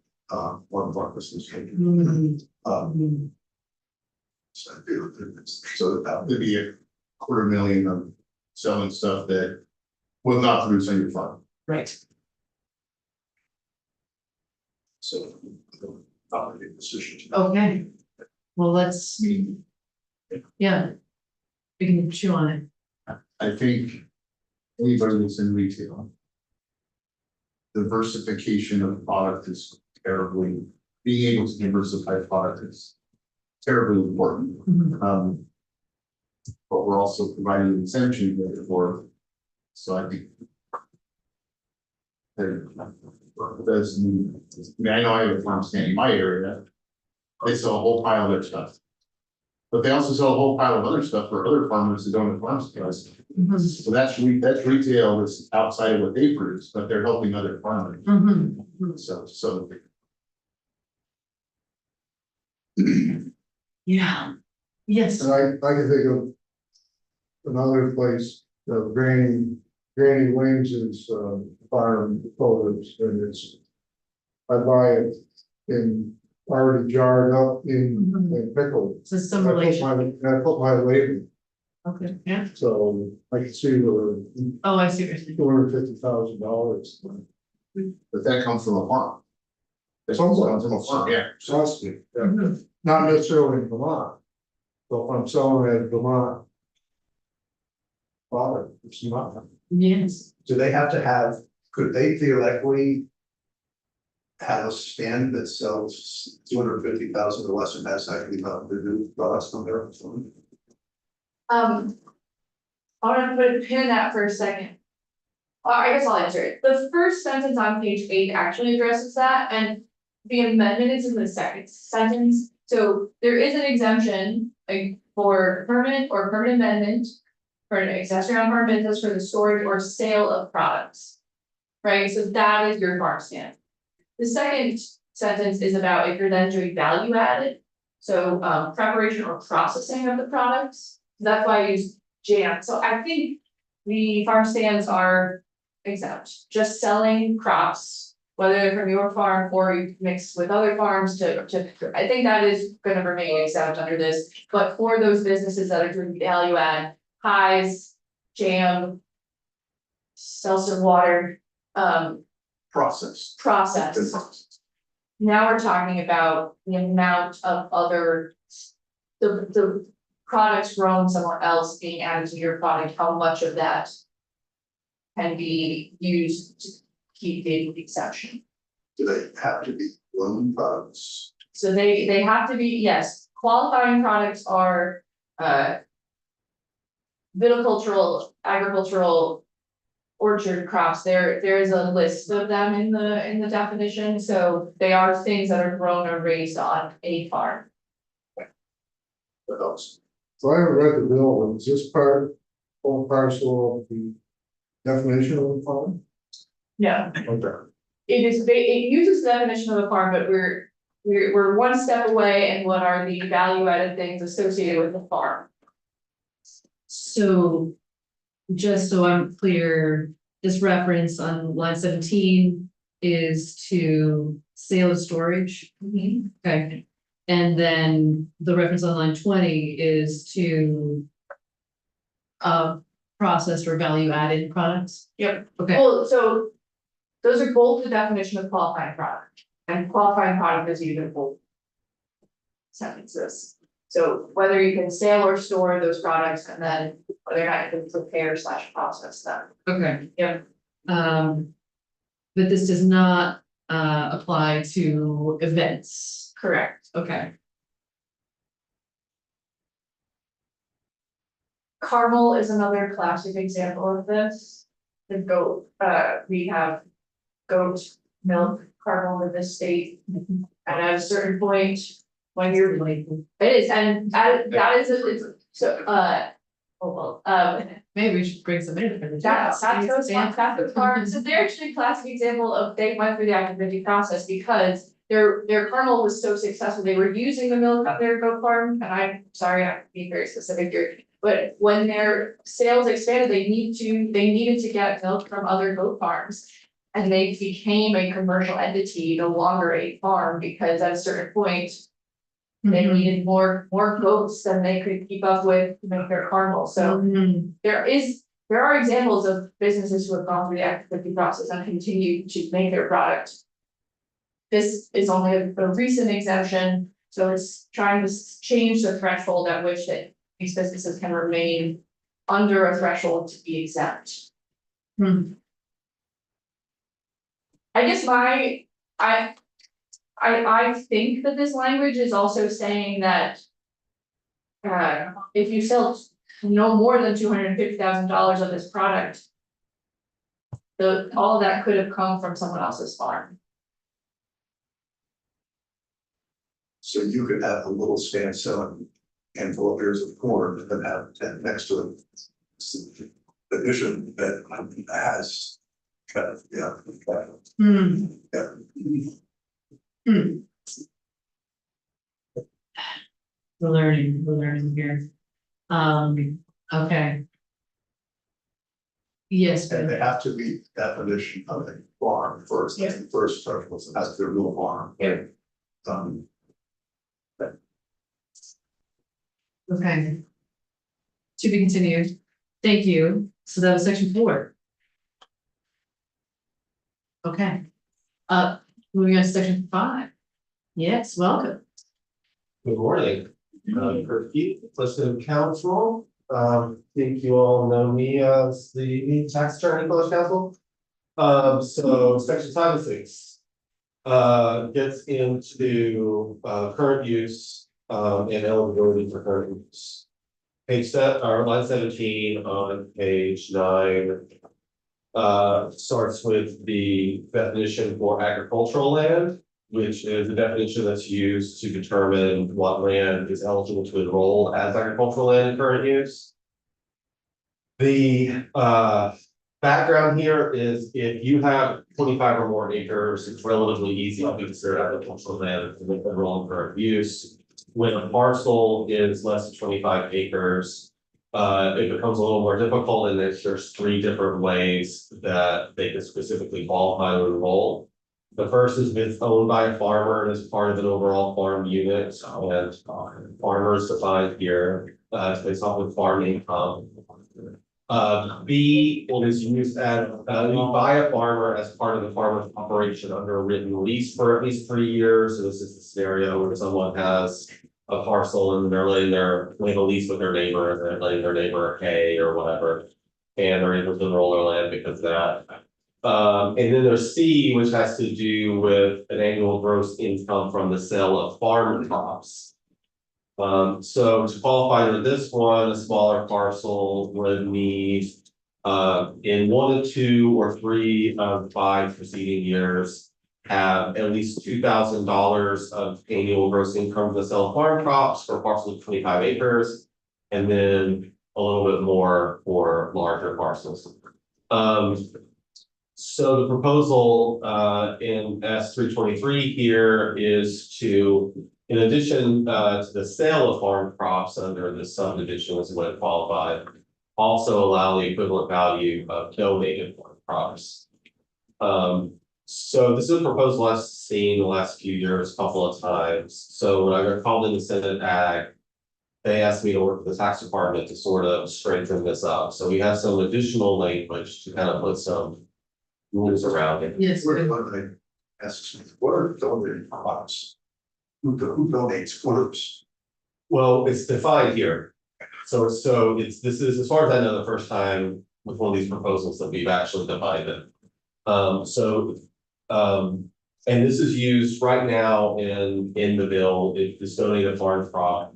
one of our business. Mhm. So that Could be a $250,000 of selling stuff that was not produced on your farm. Right. so. Not a decision. Okay. Well, let's. Yeah. We can chew on it. I think anybody that's in retail. Diversification of product is terribly, being able to diversify product is terribly important. Mhm. But we're also providing an exemption for, so I think. There's, I mean, I know I have a farm stand in my area. They sell a whole pile of their stuff. But they also sell a whole pile of other stuff for other farmers that don't have farm supplies. Mhm. So that's retail that's outside of what they produce, but they're helping other farmers. Mhm. So. Yeah. Yes. And I can think of another place, Granny Wings' farm produce, and I buy it in already jarred up in pickled. So some relation. And I put my label, Okay, yeah. so I can see where Oh, I see what you're saying. $250,000. But that comes from a farm. That Some comes from a farm, yeah. Trust me, yeah. Mhm. Not necessarily in Vermont. So if I'm selling at Vermont. Product, it's not. Yes. Do they have to have, could they theoretically? Have a stand that sells 250,000 or less and has actually not the new products on their own? I want to put a pin in that for a second. I guess I'll answer it. The first sentence on page 8 actually addresses that, and the amendment is in the second sentence. So there is an exemption, like, for permanent or permanent amendment for an accessory on farm business for the storage or sale of products. Right, so that is your farm stand. The second sentence is about if you're then doing value added, so preparation or processing of the products. That's why I use jam. So I think the farm stands are exempt, just selling crops. Whether they're from your farm or you mix with other farms I think that is gonna remain exempt under this. But for those businesses that are doing value add, pies, jam. Seltzer water, Process. process. Now we're talking about the amount of other. The products grown somewhere else being added to your product, how much of that. Can be used to keep the exception. Do they have to be grown products? So they have to be, yes, qualifying products are, viticultural, agricultural. Orchard crops, there is a list of them in the definition, so they are things that are grown or raised on a farm. What else? So I haven't read the bill, is this part, full parcel of the definition of the farm? Yeah. Okay. It uses the definition of a farm, but we're one step away and what are the value added things associated with the farm. So, just so I'm clear, this reference on line 17 is to sale of storage. Okay, and then the reference on line 20 is to processed or value added products. Yep. Okay, Well, so those are both the definition of qualifying product, and qualifying product is even both sentences. So whether you can sell or store those products and then whether or not you can prepare / process them. okay. Yep. But this does not apply to events. Correct. Okay, Caramel is another classic example of this. The goat, we have goat milk caramel in this state. And at a certain point, when you're like, it is, and that is, it's, so, oh, well, maybe we should bring some in. for the that's jobs. the part, so they're actually a classic example of they went through the activity process because. Their caramel was so successful, they were using the milk at their goat farm, and I'm sorry, I have to be very specific here. But when their sales expanded, they needed to get milk from other goat farms. And they became a commercial entity, no longer a farm, because at a certain point. They Mhm. needed more goats than they could keep up with to make their caramel, so Mhm. there are examples of businesses who have gone through the activity process and continue to make their product. This is only a recent exemption, so it's trying to change the threshold at which that these businesses can remain under a threshold to be exempt. Hmm. I guess I think that this language is also saying that. If you sell no more than $250,000 of this product. All of that could have come from someone else's farm. So you could have a little stand selling a handful of ears of corn and then have 10 next to it. Addition that has kind of, yeah. Hmm. Yeah. Hmm. We're learning here. Okay. Yes, And they but have to be definition of a farm first, that's the first threshold, so that's their real farm. Yeah. okay. To be continued. Thank you. So that was section 4. Okay. Moving on to section 5. Yes, welcome. Good morning, for Pete, Clifton Council, think you all know me as the tax attorney for the council. So section 5 and 6. Gets into current use and eligibility for current use. Line 17 on page 9. Starts with the definition for agricultural land, which is the definition that's used to determine what land is eligible to enroll as agricultural land in current use. The background here is if you have 25 or more acres, it's relatively easy to consider agricultural land to enroll in current use. When a parcel is less than 25 acres, it becomes a little more difficult, and there's 3 different ways that they can specifically qualify to enroll. The first is if it's owned by a farmer and is part of an overall farm unit, and farmers defined here, it's based off of farm income. B, it is used as, by a farmer as part of the farmer's operation under a written lease for at least 3 years. So this is the scenario where someone has a parcel and they're letting a lease with their neighbor, and they're letting their neighbor hay or whatever. And they're able to enroll their land because of that. And then there's C, which has to do with an annual gross income from the sale of farm crops. So to qualify for this one, a smaller parcel would need, in 1 of 2 or 3 of 5 preceding years, have at least $2,000 of annual gross income from the sale of farm crops for a parcel of 25 acres, and then a little bit more for larger parcels. So the proposal in S323 here is to, in addition to the sale of farm crops under the subdivision is what it qualified, also allow the equivalent value of donated farm crops. So this is a proposal I've seen the last few years a couple of times. So when I got called into Senate Ag, they asked me to work with the tax department to sort of strengthen this up. So we have some additional language to kind of put some rules around it. Yes. What are donated crops? Who donates crops? Well, it's defined here. So this is, as far as I know, the first time with one of these proposals that we've actually defined it. And this is used right now in the bill. It's donated farm crop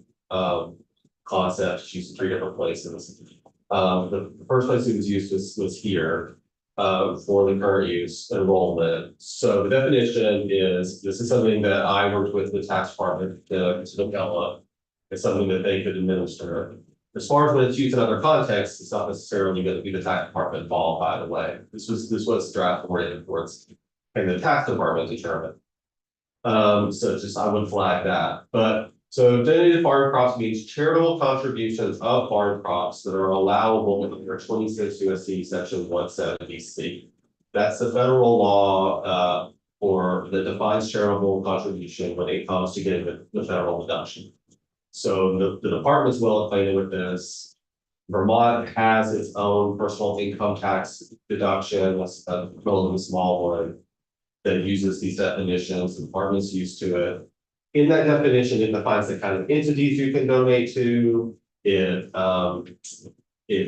concept. It's used in 3 different places. The first place it was used was here. For the current use enrollment. So the definition is, this is something that I worked with the tax department to develop. It's something that they could administer. As far as when it's used in other contexts, it's not necessarily going to be the tax department involved, by the way. This was draft oriented towards, and the tax department determined. So just, I would flag that, but so donated farm crops means charitable contributions of farm crops that are allowable under 26 USC section 170C. That's the federal law or that defines charitable contribution when it comes to getting the federal deduction. So the department's well acquainted with this. Vermont has its own personal income tax deduction, that's a relatively small one, that uses these definitions. The department's used to it. In that definition, it defines the kind of entities you can donate to. It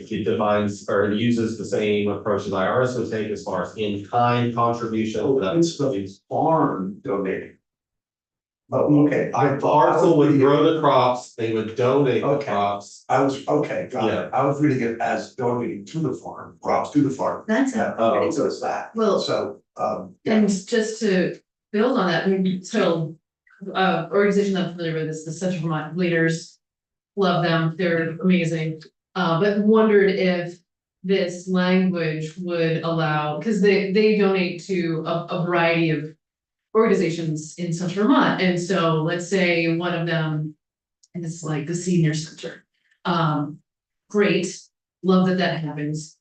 defines or it uses the same approach as IRS would take as far as in-kind contribution. It's the farm donating. Oh, okay. The parcel would grow the crops, they would donate the Okay. crops. Got it. I was reading it as donating to the farm, crops to the farm. That's, Yeah, so it's that. well, So, and just to build on that, so organization I'm familiar with is the Central Vermont Leaders. Love them, they're amazing, but wondered if this language would allow, because they donate to a variety of organizations in Central Vermont, and so let's say one of them is like the senior center. Great, love that happens.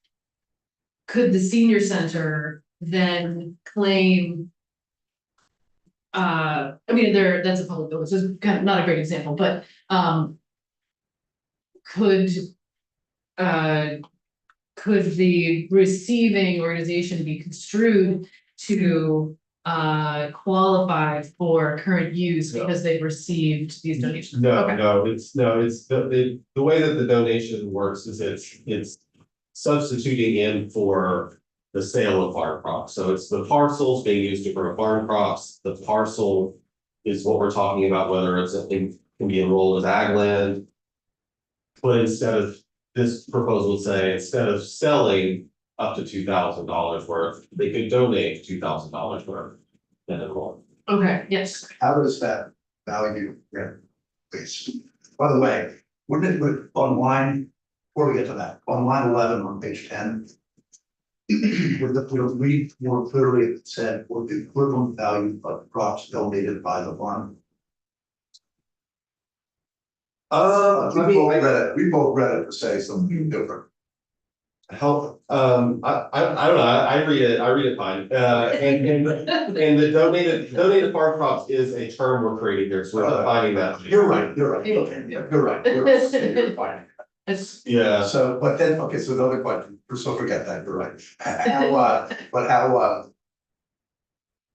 Could the senior center then claim? I mean, that's a public building, so it's kind of not a great example, but could the receiving organization be construed to qualify for current use No. because they've received these donations? No, Okay. it's the way that the donation works is it's substituting in for the sale of farm crops. So it's the parcels being used to grow farm crops. The parcel is what we're talking about, whether it can be enrolled as ag land. But instead of, this proposal would say, instead of selling up to $2,000 worth, they could donate $2,000 worth and enroll. Okay, yes, how does that value, please? By the way, wouldn't it put online, before we get to that, on line 11 on page 10? We'll read more clearly, it said, with the equivalent value of crops donated by the farm. I We mean, both read it to say something different. help, I don't know, I read it fine, and the donated farm crops is a term we're creating here, so we're defining that. You're right, okay, yeah, you're right, you're fine. It's, Yeah, So, but then, okay, so another question, so forget that, you're right. How,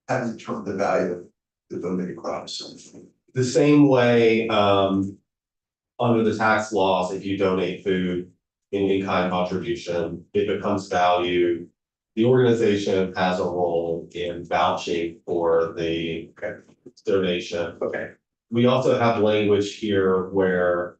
how do you determine the value of the donated crops? the same way, under the tax laws, if you donate food in-kind contribution, it becomes valued. The organization has a role in vouching for the donation. Okay. We also have language here where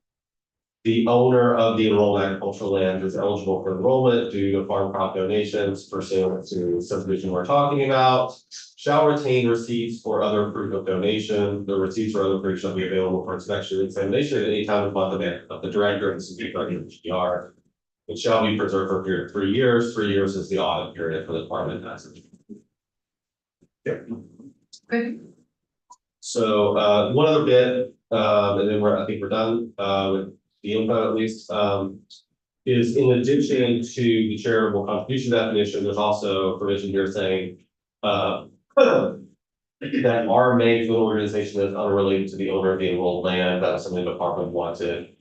the owner of the enrolled agricultural land is eligible for enrollment due to farm crop donations pursuant to subdivision we're talking about. Shall retain receipts or other proof of donation. The receipts or other proof shall be available for inspection and examination at any time of the director and supervisor of the GR. It shall be preserved for a period of 3 years. 3 years is the audit period for the department taxes. okay, So one other bit, and then I think we're done with the info at least, is in addition to the charitable contribution definition, there's also a provision here saying that are made to an organization that's unrelated to the owner of the enrolled land. That was something the department wanted,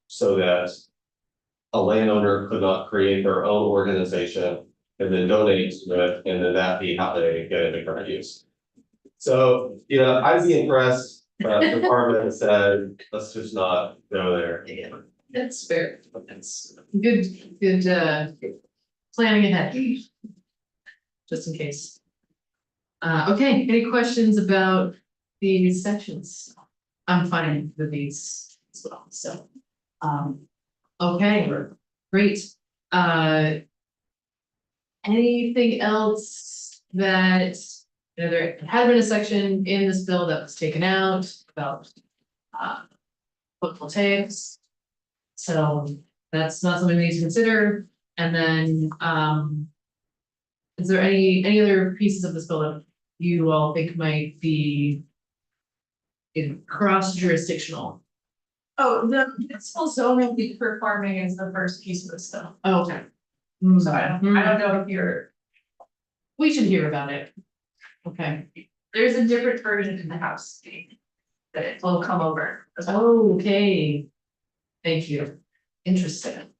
so that a landowner could not create their own organization and then donate to it, and then that be how they get into current use. So, you know, I'd be impressed, the department said, let's just not go there. yeah, that's fair, that's good, planning ahead. Just in case. Okay, any questions about these sections? I'm fine with these as well, so, okay, great. Anything else that, you know, there had been a section in this bill that was taken out about, photovoltaics. So that's not something we need to consider, and then, is there any other pieces of this bill that you all think might be in cross jurisdictional? Oh, the municipal zoning for farming is the first piece of this though. Oh, okay. So I don't know if you're, We should hear about it. Okay, there's a different version in the house. That it will come over as well. okay. Thank you. Interesting.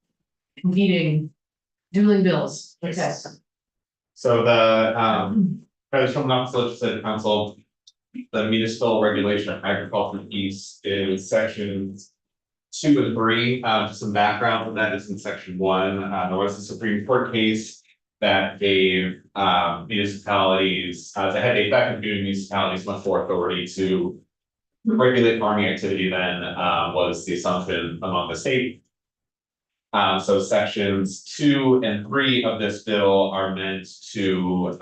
Competing, dueling bills, okay. So the, President from Office of Legislative Council, the municipal regulation of agriculture piece is sections 2 and 3. Just some background on that is in section 1. There was a Supreme Court case that gave municipalities, they had a fact of giving municipalities much more authority to regulate farming activity than was the assumption among the state. So sections 2 and 3 of this bill are meant to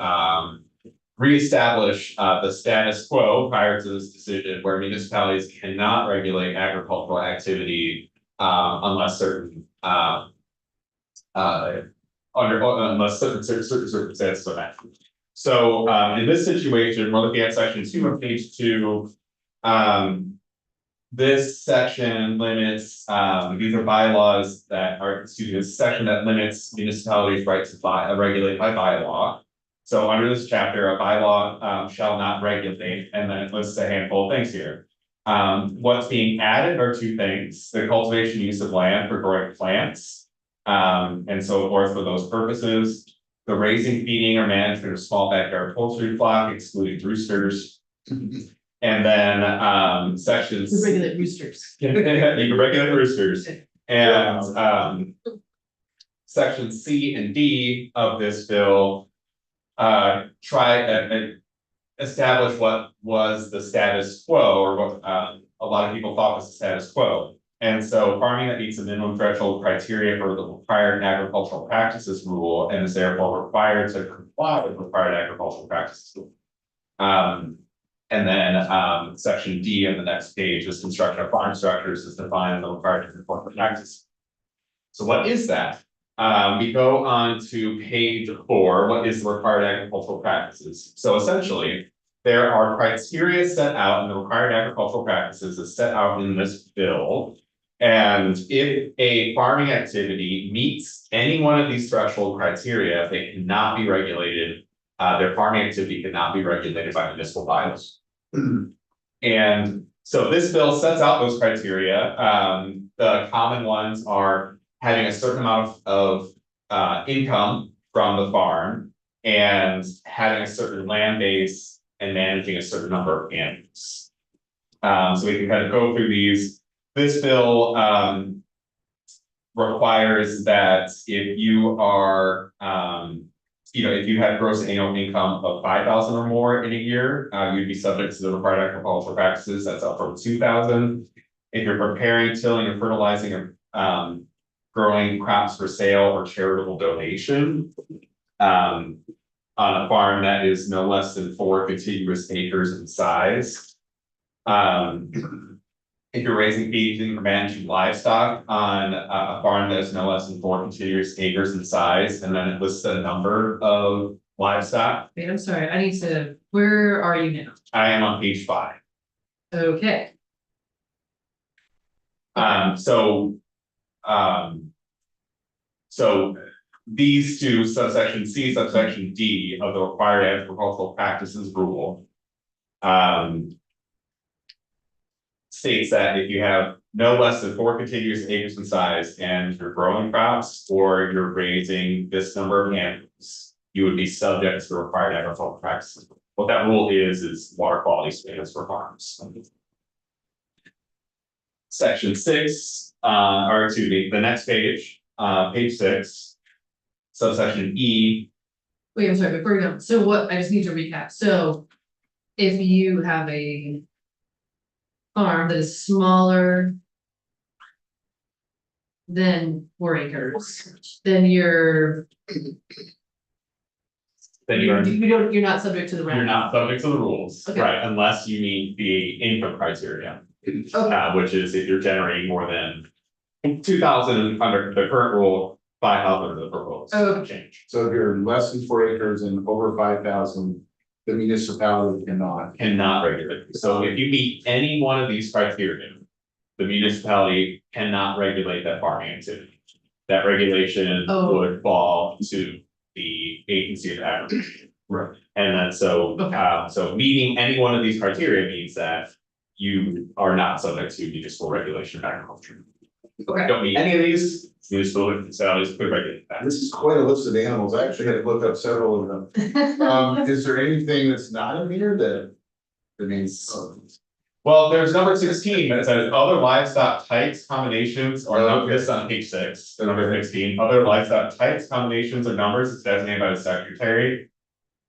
reestablish the status quo prior to this decision, where municipalities cannot regulate agricultural activity unless certain unless certain circumstances are met. So in this situation, we're looking at section 2 on page 2. This section limits, these are bylaws that are, excuse me, this section that limits municipalities' right to regulate by bylaw. So under this chapter, a bylaw shall not regulate, and then it lists a handful of things here. What's being added are 2 things: the cultivation use of land for growing plants, and so forth for those purposes. The raising, feeding, or management of small backyard poultry flock, excluding roosters. And then sections. To regulate roosters. You can regulate roosters. And section C and D of this bill try and establish what was the status quo, or what a lot of people thought was the status quo. And so farming that meets the minimum threshold criteria for the required agricultural practices rule and is therefore required to comply with required agricultural practices. And then section D on the next page is construction of farm structures is defined in the required agricultural practice. So what is that? We go on to page 4. What is the required agricultural practices? So essentially, there are criteria set out in the required agricultural practices as set out in this bill. And if a farming activity meets any one of these threshold criteria, they cannot be regulated. Their farming activity cannot be regulated by municipal bylaws. And so this bill sets out those criteria. The common ones are having a certain amount of income from the farm and having a certain land base and managing a certain number of animals. So we can kind of go through these. This bill requires that if you are, if you have gross annual income of 5,000 or more in a year, you'd be subject to the required agricultural practices. That's up from 2,000. If you're preparing, tilling, or fertilizing, or growing crops for sale or charitable donation, on a farm that is no less than 4 contiguous acres in size. If you're raising, feeding, or managing livestock on a farm that is no less than 4 contiguous acres in size, and then it lists a number of livestock. Wait, I'm sorry, I need to, where are you now? I am on page 5. Okay, So these two, subsection C, subsection D of the required agricultural practices rule. States that if you have no less than 4 contiguous acres in size and you're growing crops or you're raising this number of animals, you would be subject to the required agricultural practices. What that rule is water quality standards for farms. Section 6, or excuse me, the next page, page 6, subsection E. wait, I'm sorry, before we go, so what, I just need to recap, so. If you have a farm that is smaller than 4 acres, then you're. Then you're not subject to the. You're not subject to the rules, Okay. right, unless you meet the income criteria. Which is if you're generating more than 2,000 under the current rule, 5,000 under the proposed change. So if you're less than 4 acres and over 5,000, the municipality cannot. Cannot regulate. So if you meet any one of these criteria, the municipality cannot regulate that farming activity. That regulation would fall to the agency of agriculture. Right. And then so meeting any one of these criteria means that you are not subject to municipal regulation of agriculture. Okay. Don't meet any of these, municipal municipalities could regulate that. This is quite a list of animals. I actually had to look up several of them. Is there anything that's not in here that means? Well, there's number 16 that says other livestock types, combinations, or this is on page 6, the number 16, other livestock types, combinations, or numbers is designated by the secretary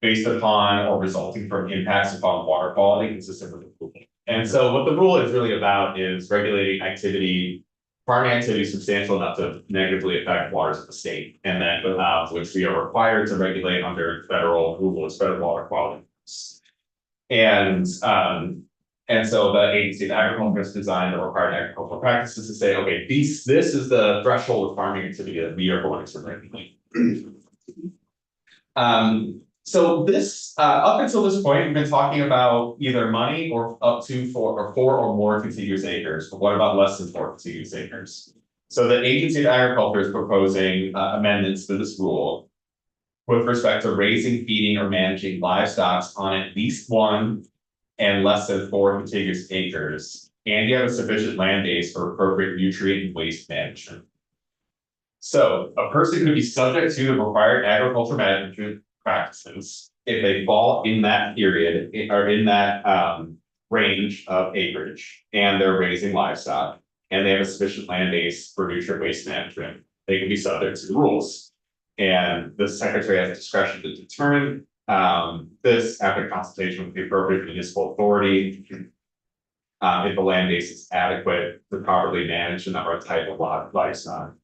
based upon or resulting from impacts upon water quality consistent with the rule. And so what the rule is really about is regulating activity, farming activity substantial enough to negatively affect waters of the state, and then which we are required to regulate under federal rules, federal water quality. And so the agency of agriculture has designed the required agricultural practices to say, okay, this is the threshold of farming activity that we are going to regulate. So this, up until this point, we've been talking about either money or up to 4 or more contiguous acres, but what about less than 4 contiguous acres? So the agency of agriculture is proposing amendments to this rule with respect to raising, feeding, or managing livestock on at least 1 and less than 4 contiguous acres, and you have a sufficient land base for appropriate nutrient and waste management. So a person could be subject to the required agriculture management practices if they fall in that period or in that range of acreage and they're raising livestock and they have a sufficient land base for nutrient waste management, they can be subject to the rules. And the secretary has discretion to determine this after consultation with the appropriate municipal authority. If the land base is adequate to properly manage the number of type of livestock.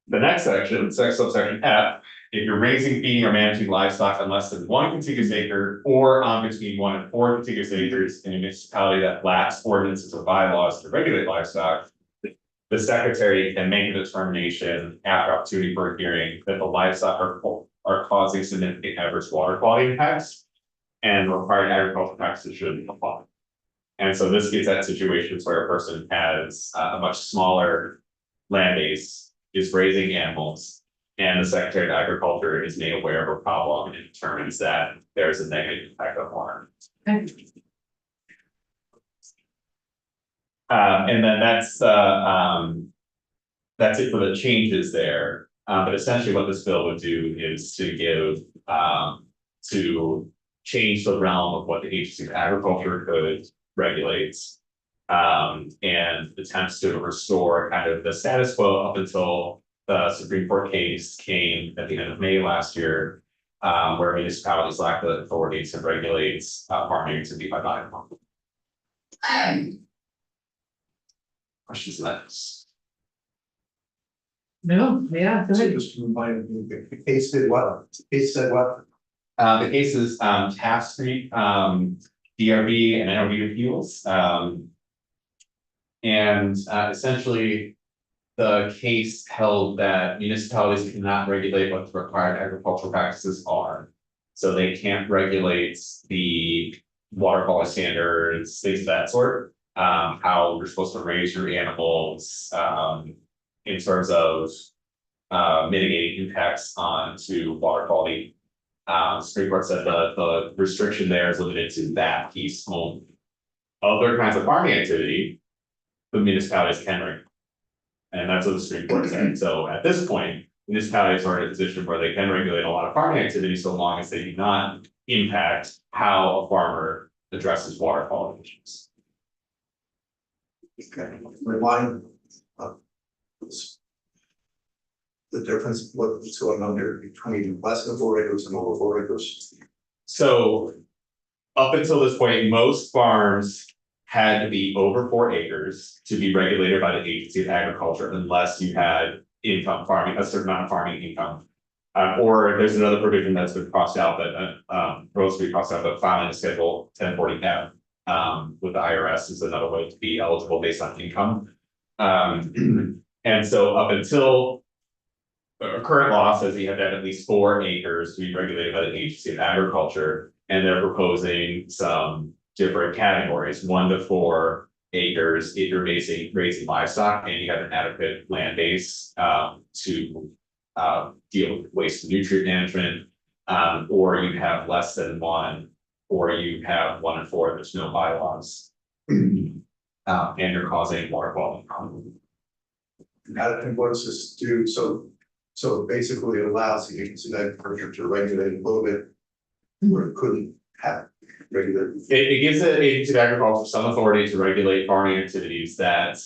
The next section, subsection F, if you're raising, feeding, or managing livestock on less than 1 contiguous acre or on between 1 and 4 contiguous acres in a municipality that lacks ordinances or bylaws to regulate livestock, the secretary can make a determination after opportunity for a hearing that the livestock are causing significant adverse water quality impacts and required agricultural practices should apply. And so this gets at situations where a person has a much smaller land base, is raising animals. And the Secretary of Agriculture is made aware of a problem and determines that there's a negative impact on water. And then that's it for the changes there. But essentially what this bill would do is to give, to change the realm of what the Agency of Agriculture could regulates. And attempts to restore kind of the status quo up until the Supreme Court case came at the end of May last year. Where municipalities lack the authority to regulate farming activity by buying. Questions on that? No, yeah, go So ahead. just remind me, the case did what? The case said what? The case is Taft Street, DRB and NRB appeals. And essentially, the case held that municipalities cannot regulate what the required agricultural practices are. So they can't regulate the water quality standards, things of that sort. How you're supposed to raise your animals, in terms of mitigating impacts onto water quality. Supreme Court said the restriction there is limited to that piece only. Other kinds of farming activity, the municipalities can regulate. And that's what the Supreme Court said. So at this point, municipalities are in a position where they can regulate a lot of farming activity so long as they do not impact how a farmer addresses water quality issues. Okay, remind. The difference, what's going on there between less than 4 acres and over 4 acres. So up until this point, most farms had to be over 4 acres to be regulated by the Agency of Agriculture unless you had income farming, a certain amount of farming income. Or there's another provision that's been crossed out, but supposed to be crossed out, but filing a schedule 1040F with the IRS is another way to be eligible based on income. And so up until current law says you have to have at least 4 acres to be regulated by the Agency of Agriculture, and they're proposing some different categories, 1 to 4 acres if you're raising livestock and you have an adequate land base to deal with waste and nutrient management, or you have less than 1, or you have 1 and 4, there's no bylaws. And you're causing water quality problem. And what does this do? So it basically allows the Agency of Agriculture to regulate a little bit where it couldn't have regulated. It gives the Agency of Agriculture some authority to regulate farming activities that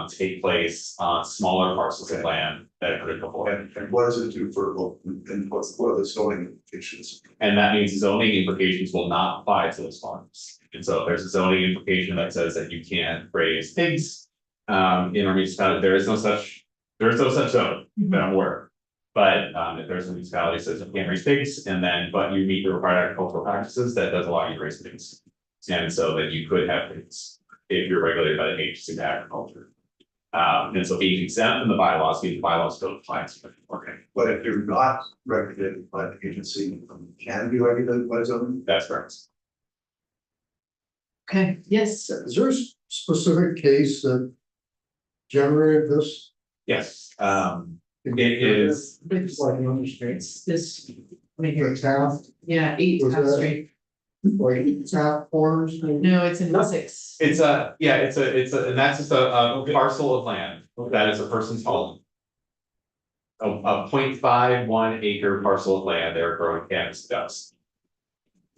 take place on smaller parcels of land that are critical for it. And what does it do for, and what are the zoning implications? And that means zoning implications will not apply to those farms. And so if there's a zoning implication that says that you can't raise pigs in our municipality, there is no such zone that I'm aware of. But if there's a municipality that says you can't raise pigs but you meet the required agricultural practices, that does allow you to raise pigs. And so that you could have pigs if you're regulated by the Agency of Agriculture. And so being exempt from the bylaws, means the bylaws don't apply to you. Okay, But if you're not regulated by the agency, can be regulated by zoning? that's correct. Okay, yes, Is there a specific case that generated this? Yes, it is. it's Like you understand, it's this, right here, the Taft, yeah, 8 Was Taft that- Street. like Taft Farms. No, it's in 6. It's a, and that's just a parcel of land that is a person's home. A 0.51 acre parcel of land, they're growing cannabis dust.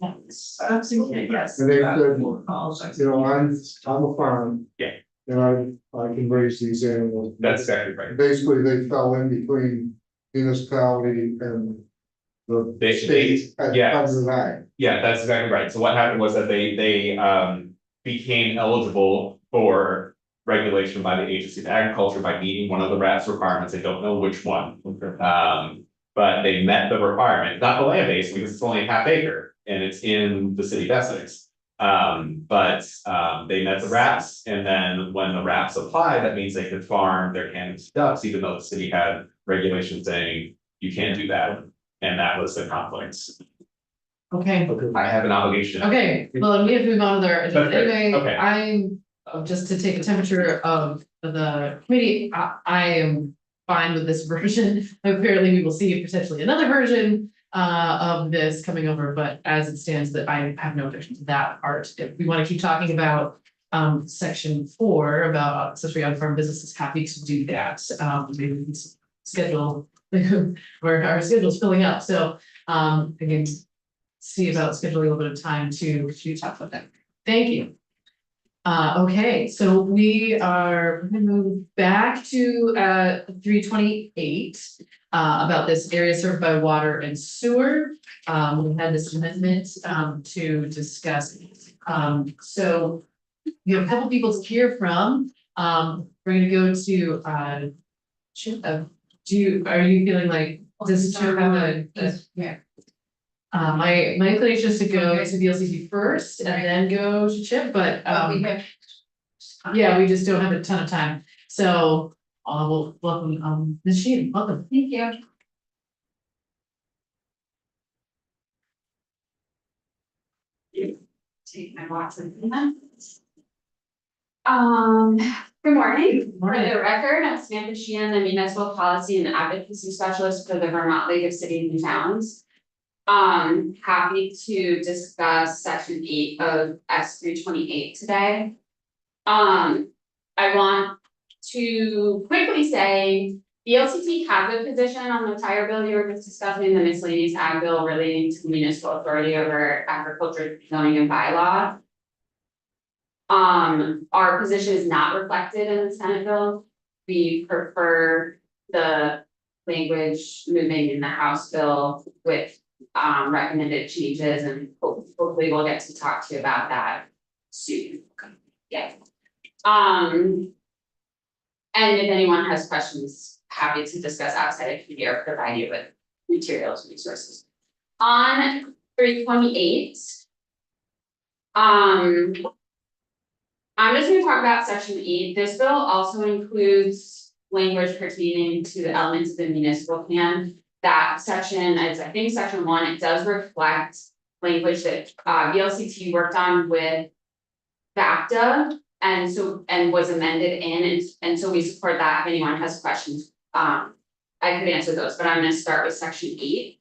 Yes. Yes. And they said, you know, I'm a farm. Yeah. And I can raise these animals. That's exactly right. Basically, they fell in between municipality and the They- state at yeah. under that. Yeah, that's exactly right. So what happened was that they became eligible for regulation by the Agency of Agriculture by meeting one of the RAPS requirements. I don't know which one. But they met the requirement, not the land base, because it's only a half acre and it's in the city of Essex. But they met the RAPS, and then when the RAPS applied, that means they could farm their cannabis ducks, even though the city had regulations saying you can't do that. And that was the conflict. Okay, I have an obligation. okay, well, we have to move on with our agenda That's great, anyway, okay. I'm, just to take a temperature of the committee, I am fine with this version. Apparently, we will see potentially another version of this coming over, but as it stands, that I have no objection to that part. If we want to keep talking about section 4 about accessory on farm businesses, happy to do that. Maybe we can schedule where our schedule's filling up, so again, see about scheduling a little bit of time to talk about that. Thank you. Okay, so we're gonna move back to 328 about this area served by water and sewer. We had this amendment to discuss. So we have a couple people to hear from. We're gonna go to are you feeling like does Chip have a Yeah. my inclination is to go to VLCT first and then go to Chip, but We have. yeah, we just don't have a ton of time, so we'll welcome Ms. Sheehan, welcome. Thank you. Take my Watson. Good morning. For Morning. the record, I'm Samantha Sheehan, the Municipal Policy and Advocacy Specialist for the Vermont League of Cities and Towns. Happy to discuss section 8 of S 328 today. I want to quickly say the LCT has a position on the tire bill you were just discussing, the miscellaneous ag bill relating to the municipal authority over agriculture zoning and bylaw. Our position is not reflected in the Senate bill. We prefer the language moving in the House bill with recommended changes, and hopefully we'll get to talk to you about that soon. Yeah. And if anyone has questions, happy to discuss outside of here or provide you with materials and resources. On 328. I'm just gonna talk about section 8. This bill also includes language pertaining to the elements of the municipal plan. That section, I think section 1, it does reflect language that VLCT worked on with VACTA and was amended in, and so we support that. If anyone has questions, I could answer those, but I'm gonna start with section 8,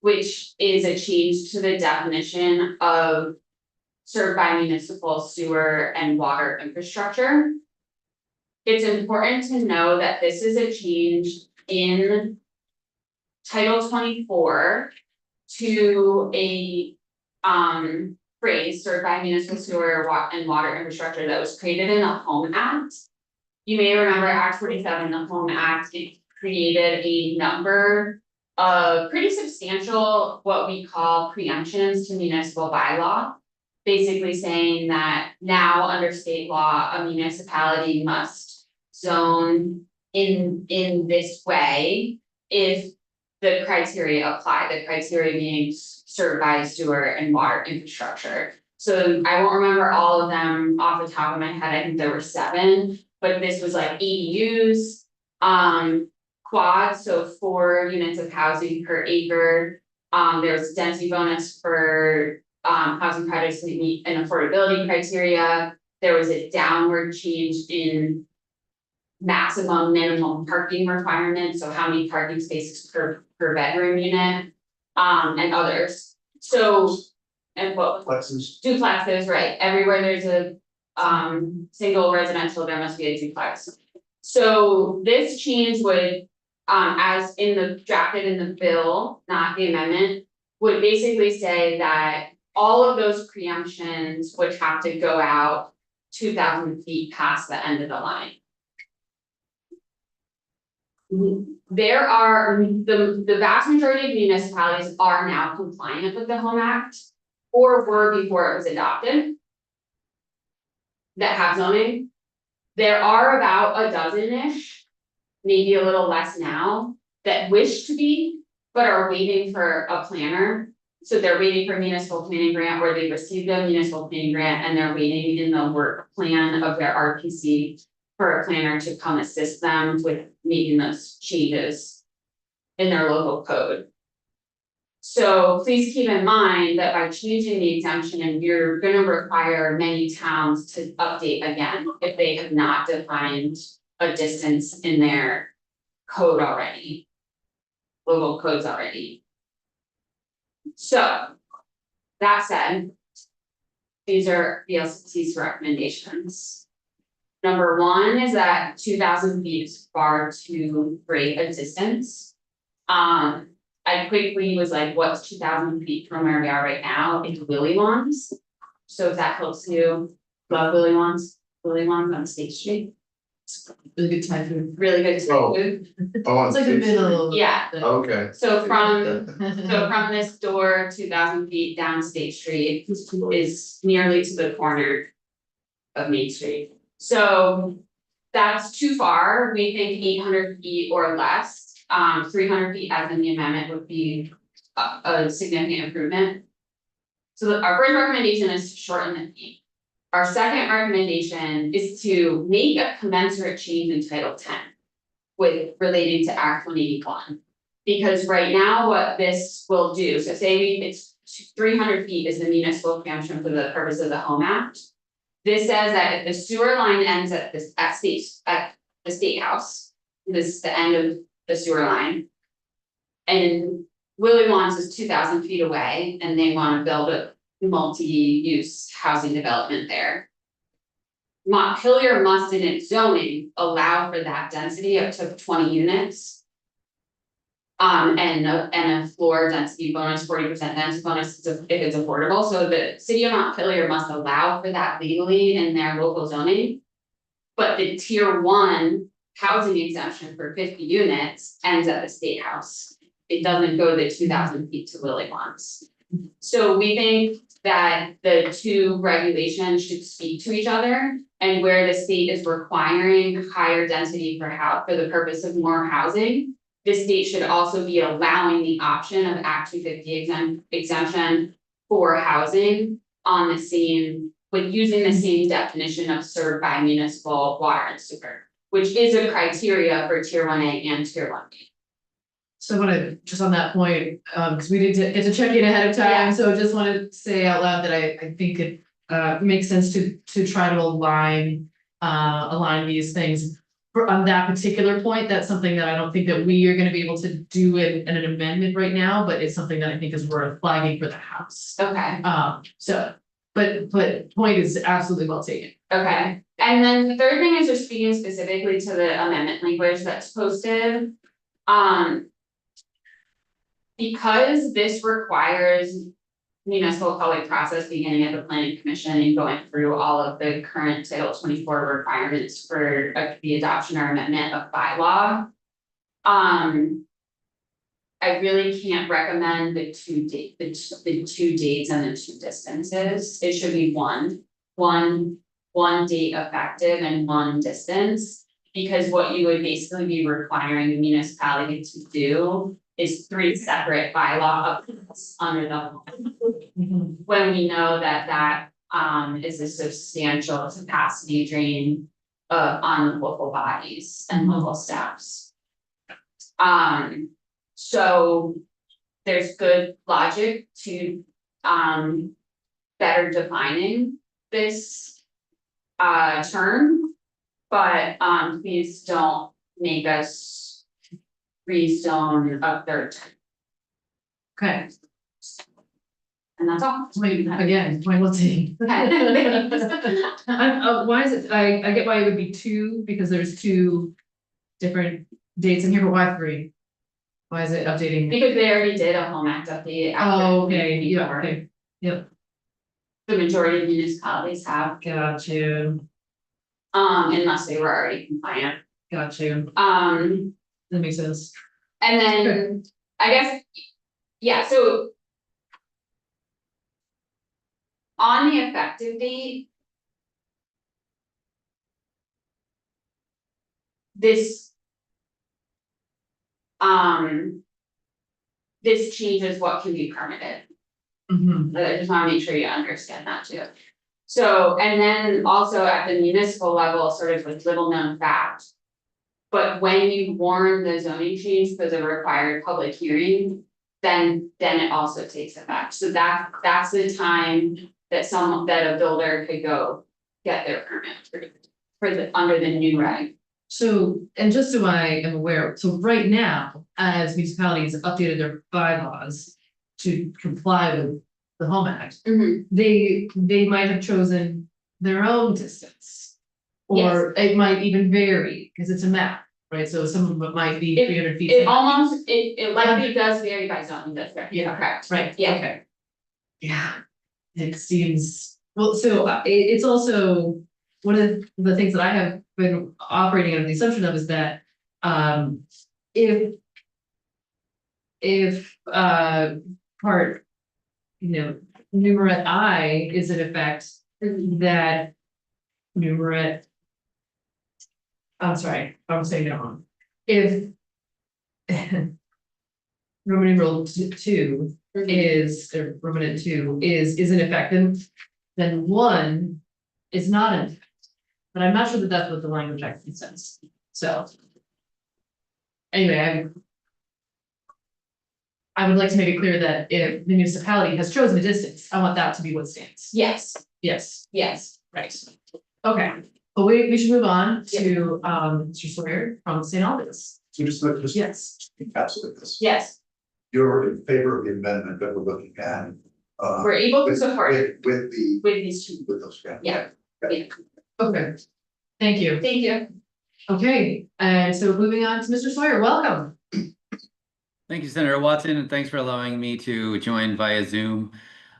which is a change to the definition of served by municipal sewer and water infrastructure. It's important to know that this is a change in Title 24 to a phrase served by municipal sewer and water infrastructure that was created in the Home Act. You may remember Act 47, the Home Act, it created a number of pretty substantial, what we call preemptions to municipal bylaw. Basically saying that now under state law, a municipality must zone in this way if the criteria apply, the criteria being served by sewer and water infrastructure. So I won't remember all of them off the top of my head, I think there were 7, but this was like ADUs, quads, so 4 units of housing per acre. There's density bonus for housing projects that meet an affordability criteria. There was a downward change in maximum minimum parking requirements, so how many parking spaces per bedroom unit, and others. So, and what Plexus. duplexes, right, everywhere there's a single residential, there must be a duplex. So this change would, as in the drafted in the bill, not the amendment, would basically say that all of those preemptions would have to go out 2,000 feet past the end of the line. There are, the vast majority of municipalities are now compliant with the Home Act, or were before it was adopted, that have zoning. There are about a dozen-ish, maybe a little less now, that wish to be, but are waiting for a planner. So they're waiting for a municipal planning grant, or they received a municipal planning grant and they're waiting in the work plan of their RPC for a planner to come assist them with making those changes in their local code. So please keep in mind that by changing the exemption, and you're gonna require many towns to update again if they have not defined a distance in their code already. Local codes already. So, that said. These are VLCT's recommendations. Number one is that 2,000 feet is far too great a distance. I quickly was like, what's 2,000 feet from where we are right now? It's Willy Won's. So if that helps you, love Willy Won's on State Street, Really good Thai food. really good Oh. food. Oh, It's like the middle. Yeah. Okay. So from this door, 2,000 feet down State Street is nearly to the corner of Main Street. So that's too far. We think 800 feet or less. 300 feet as in the amendment would be a significant improvement. So our first recommendation is to shorten the feet. Our second recommendation is to make a commensurate change in Title 10 with relating to Act 181. Because right now what this will do, so say it's 300 feet is the municipal preemption for the purpose of the Home Act. This says that if the sewer line ends at the state house, this is the end of the sewer line. And Willy Won's is 2,000 feet away and they wanna build a multi-use housing development there. Montpelier must in its zoning allow for that density up to 20 units. And a floor density bonus, 40% density bonus if it's affordable, so the city of Montpelier must allow for that legally in their local zoning. But the tier 1 housing exemption for 50 units ends at the state house. It doesn't go the 2,000 feet to Willy Won's. So we think that the two regulations should speak to each other, and where the state is requiring higher density for the purpose of more housing. The state should also be allowing the option of Act 250 exemption for housing on the same, with using the same definition of served by municipal water and sewer, which is a criteria for tier 1A and tier 1B. So I wanna, just on that point, because we did get to check in ahead of Yeah. time, so I just wanted to say out loud that I think it makes sense to try to align these things. On that particular point, that's something that I don't think that we are gonna be able to do in an amendment right now, but it's something that I think is worth flagging for the house. Okay. But point is absolutely well taken. Okay, and then the third thing is just speaking specifically to the amendment language that's posted. Because this requires municipal public process beginning at the planning commission and going through all of the current Title 24 requirements for the adoption or amendment of bylaw. I really can't recommend the two dates and the two distances. It should be one date effective and one distance. Because what you would basically be requiring the municipality to do is 3 separate bylaw updates under the law. When we know that is a substantial capacity drain on local bodies and local staffs. So there's good logic to better defining this term, but please don't make us rezone a third time. Okay, And that's all. point well taken. Why is it, I get why it would be 2, because there's 2 different dates in here, but why 3? Why is it updating? Because they already did a home act update. after Oh, okay, yeah, before. okay, yep, The majority of municipalities have, got you, unless they were already compliant. got you, that makes sense. And then, I guess, yeah, so. On the effective date. This. This changes what can be permitted. But I just wanna make sure you understand that too. So, and then also at the municipal level, sort of with little known fact. But when you warn the zoning change for the required public hearing, then it also takes effect. So that's the time that a builder could go get their permit for the, under the new reg. So, and just so I am aware, so right now, as municipalities have updated their bylaws to comply with the Home Act, they might have chosen their own distance. Or it might even vary, because it's a map, right? So some of it might be 300 feet. It almost, it likely does vary by zone, that's right. Yeah. Correct. Right, Yeah. okay. Yeah, it seems, well, so it's also, one of the things that I have been operating under the assumption of is that, if part, numerat I is in effect, that numerat. I'm sorry, I'm saying it wrong. If Roman numeral two is, or Roman 2 is in effect, then 1 is not in effect. But I'm not sure that that's what the language actually says, so. Anyway, I would like to make it clear that if the municipality has chosen a distance, I want that to be what stands. Yes, Yes, yes. right, okay, but we should move on to Mr. Sawyer from St. Albans. So just Yes. encapsulate this. Yes, You're in favor of the amendment that we're looking at. we're able to support With these two. with those. Yeah. Okay, thank you. Thank you. Okay, and so moving on to Mr. Sawyer, welcome. Thank you, Senator Watson, and thanks for allowing me to join via Zoom.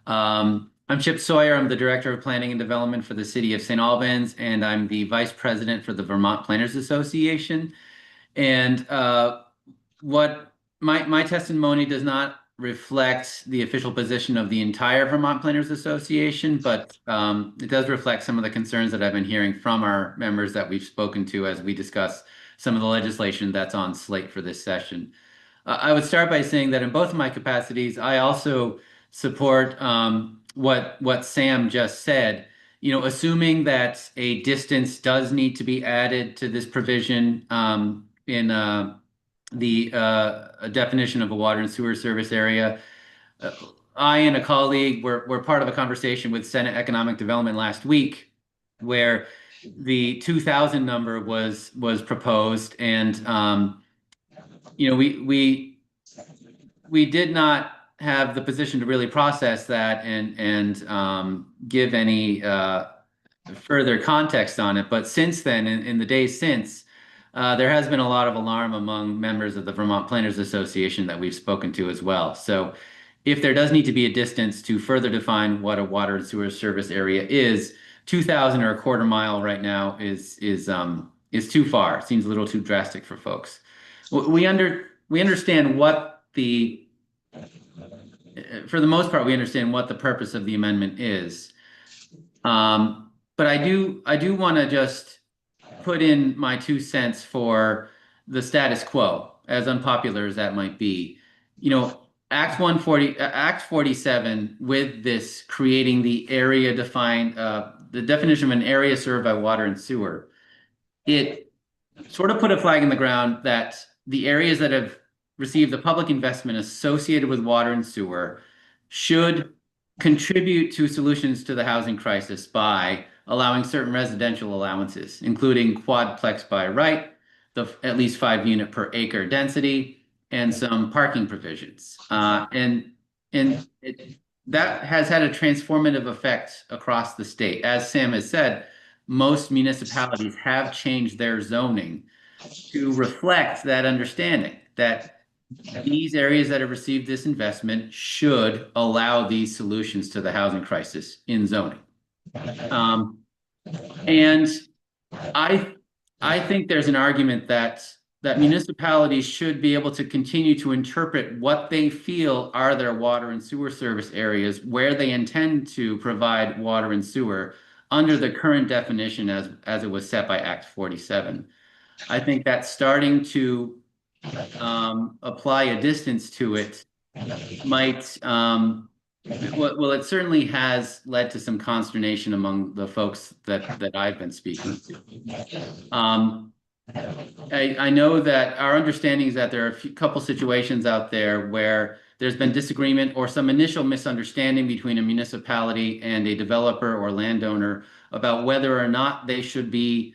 I'm Chip Sawyer. I'm the Director of Planning and Development for the City of St. Albans, and I'm the Vice President for the Vermont Planners Association. And what my testimony does not reflect the official position of the entire Vermont Planners Association, but it does reflect some of the concerns that I've been hearing from our members that we've spoken to as we discuss some of the legislation that's on slate for this session. I would start by saying that in both of my capacities, I also support what Sam just said. Assuming that a distance does need to be added to this provision in the definition of a water and sewer service area. I and a colleague were part of a conversation with Senate Economic Development last week, where the 2,000 number was proposed, and we did not have the position to really process that and give any further context on it. But since then, in the days since, there has been a lot of alarm among members of the Vermont Planners Association that we've spoken to as well. So if there does need to be a distance to further define what a water and sewer service area is, 2,000 or a quarter mile right now is too far. It seems a little too drastic for folks. We understand what for the most part, we understand what the purpose of the amendment is. But I do want to just put in my 2 cents for the status quo, as unpopular as that might be. Act 47 with this creating the area defined, the definition of an area served by water and sewer, it sort of put a flag in the ground that the areas that have received the public investment associated with water and sewer should contribute to solutions to the housing crisis by allowing certain residential allowances, including quadplex by right, the at least 5 unit per acre density, and some parking provisions. And that has had a transformative effect across the state. As Sam has said, most municipalities have changed their zoning to reflect that understanding that these areas that have received this investment should allow these solutions to the housing crisis in zoning. And I think there's an argument that municipalities should be able to continue to interpret what they feel are their water and sewer service areas where they intend to provide water and sewer under the current definition as it was set by Act 47. I think that starting to apply a distance to it might, well, it certainly has led to some consternation among the folks that I've been speaking to. I know that our understanding is that there are a couple situations out there where there's been disagreement or some initial misunderstanding between a municipality and a developer or landowner about whether or not they should be,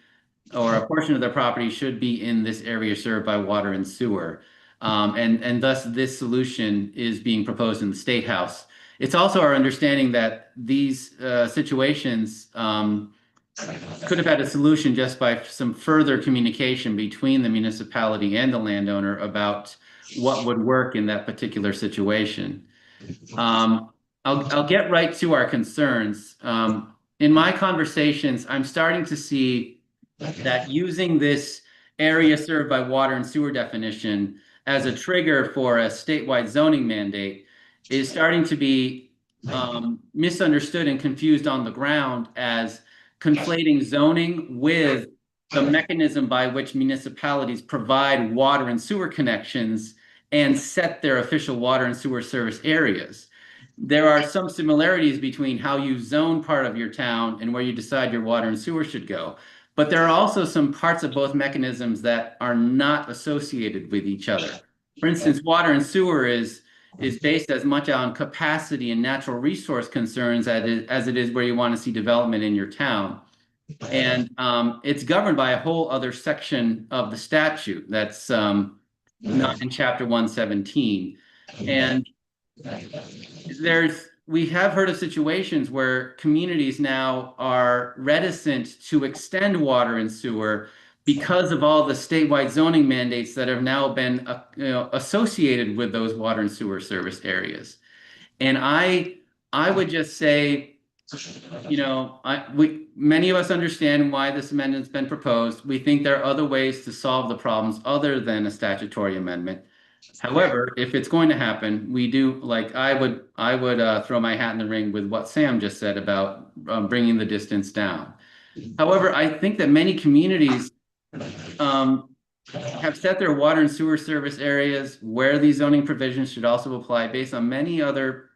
or a portion of their property should be in this area served by water and sewer. And thus this solution is being proposed in the State House. It's also our understanding that these situations could have had a solution just by some further communication between the municipality and the landowner about what would work in that particular situation. I'll get right to our concerns. In my conversations, I'm starting to see that using this area served by water and sewer definition as a trigger for a statewide zoning mandate is starting to be misunderstood and confused on the ground as conflating zoning with the mechanism by which municipalities provide water and sewer connections and set their official water and sewer service areas. There are some similarities between how you zone part of your town and where you decide your water and sewer should go. But there are also some parts of both mechanisms that are not associated with each other. For instance, water and sewer is based as much on capacity and natural resource concerns as it is where you want to see development in your town. And it's governed by a whole other section of the statute that's not in chapter 117. And we have heard of situations where communities now are reticent to extend water and sewer because of all the statewide zoning mandates that have now been associated with those water and sewer service areas. And I would just say, many of us understand why this amendment's been proposed. We think there are other ways to solve the problems other than a statutory amendment. However, if it's going to happen, we do, like, I would throw my hat in the ring with what Sam just said about bringing the distance down. However, I think that many communities have set their water and sewer service areas where these zoning provisions should also apply based on many other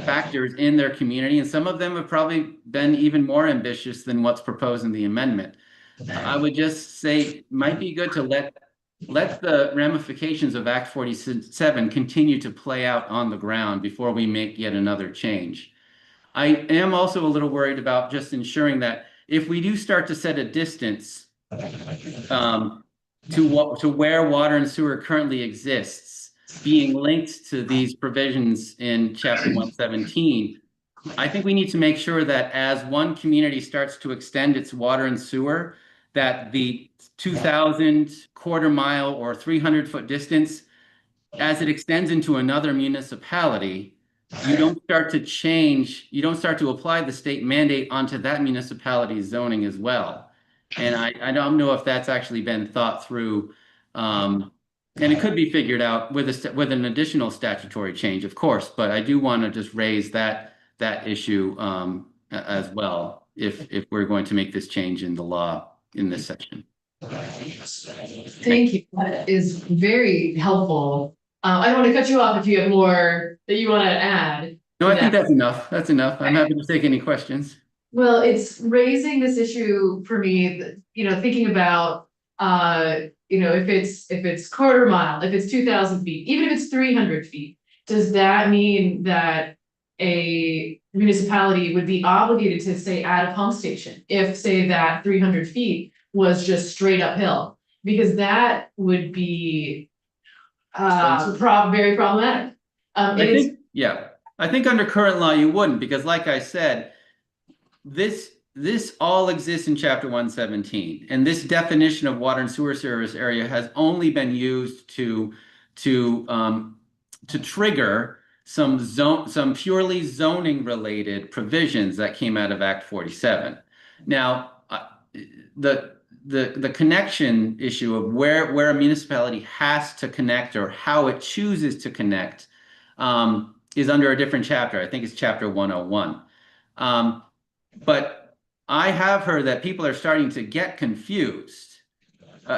factors in their community, and some of them have probably been even more ambitious than what's proposed in the amendment. I would just say it might be good to let the ramifications of Act 47 continue to play out on the ground before we make yet another change. I am also a little worried about just ensuring that if we do start to set a distance to where water and sewer currently exists, being linked to these provisions in Chapter 117, I think we need to make sure that as one community starts to extend its water and sewer, that the 2,000 quarter mile or 300-foot distance, as it extends into another municipality, you don't start to apply the state mandate onto that municipality's zoning as well. And I don't know if that's actually been thought through. And it could be figured out with an additional statutory change, of course, but I do want to just raise that issue as well, if we're going to make this change in the law in this section. Thank you. That is very helpful. I don't want to cut you off if you have more that you want to add. No, I think that's enough. That's enough. I'm happy to take any questions. Well, it's raising this issue for me, thinking about, if it's quarter mile, if it's 2,000 feet, even if it's 300 feet, does that mean that a municipality would be obligated to, say, add a pump station if, say, that 300 feet was just straight uphill? Because that would be very problematic. I think under current law you wouldn't, because like I said, this all exists in Chapter 117, and this definition of water and sewer service area has only been used to trigger some purely zoning related provisions that came out of Act 47. Now, the connection issue of where a municipality has to connect or how it chooses to connect is under a different chapter. I think it's Chapter 101. But I have heard that people are starting to get confused.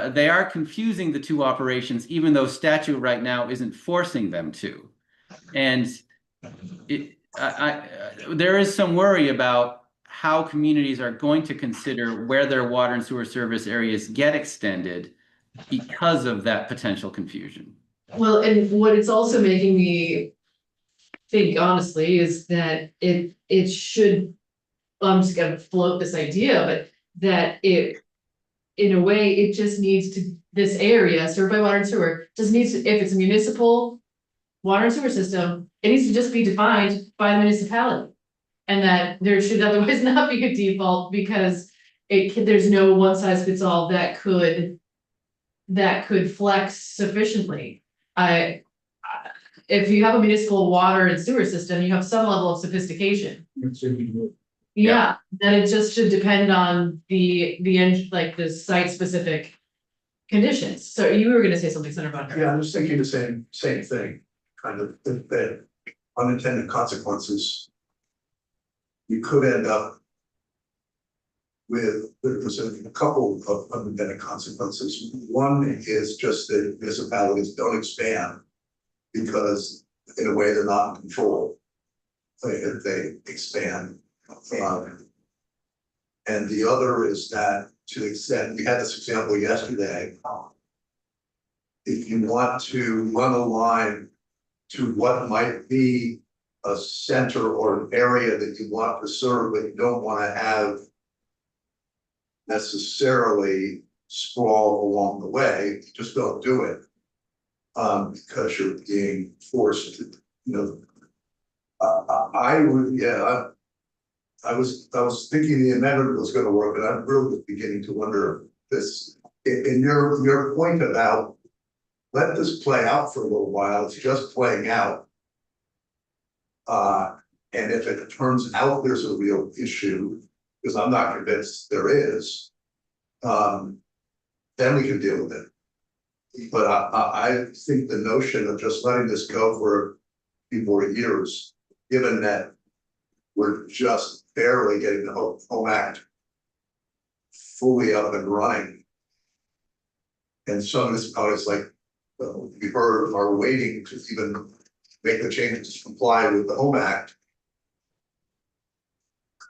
They are confusing the two operations, even though statute right now isn't forcing them to. And there is some worry about how communities are going to consider where their water and sewer service areas get extended because of that potential confusion. Well, and what it's also making me think honestly is that it should, I'm just gonna float this idea, but that it, in a way, it just needs to, this area served by water and sewer, just needs to, if it's a municipal water and sewer system, it needs to just be defined by the municipality. And that there should otherwise not be a default because there's no one size fits all that could flex sufficiently. If you have a municipal water and sewer system, you have some level of sophistication. Yeah, then it just should depend on like the site specific conditions. So you were gonna say something, Senator Bunker. Yeah, I'm just thinking the same thing, kind of, that unintended consequences. You could end up with, there's a couple of unintended consequences. One is just that municipalities don't expand because in a way they're not in control. They expand. And the other is that to the extent, we had this example yesterday. If you want to run a line to what might be a center or an area that you want to serve, but you don't want to have necessarily sprawl along the way, just don't do it. Because you're being forced to, I would, yeah, I was thinking the amendment was gonna work, but I'm really beginning to wonder if this, in your point about let this play out for a little while, it's just playing out. And if it turns out there's a real issue, because I'm not convinced there is, then we can deal with it. But I think the notion of just letting this go for a few more years, given that we're just barely getting the Home Act fully up and running. And some municipalities like we heard are waiting to even make the changes to comply with the Home Act.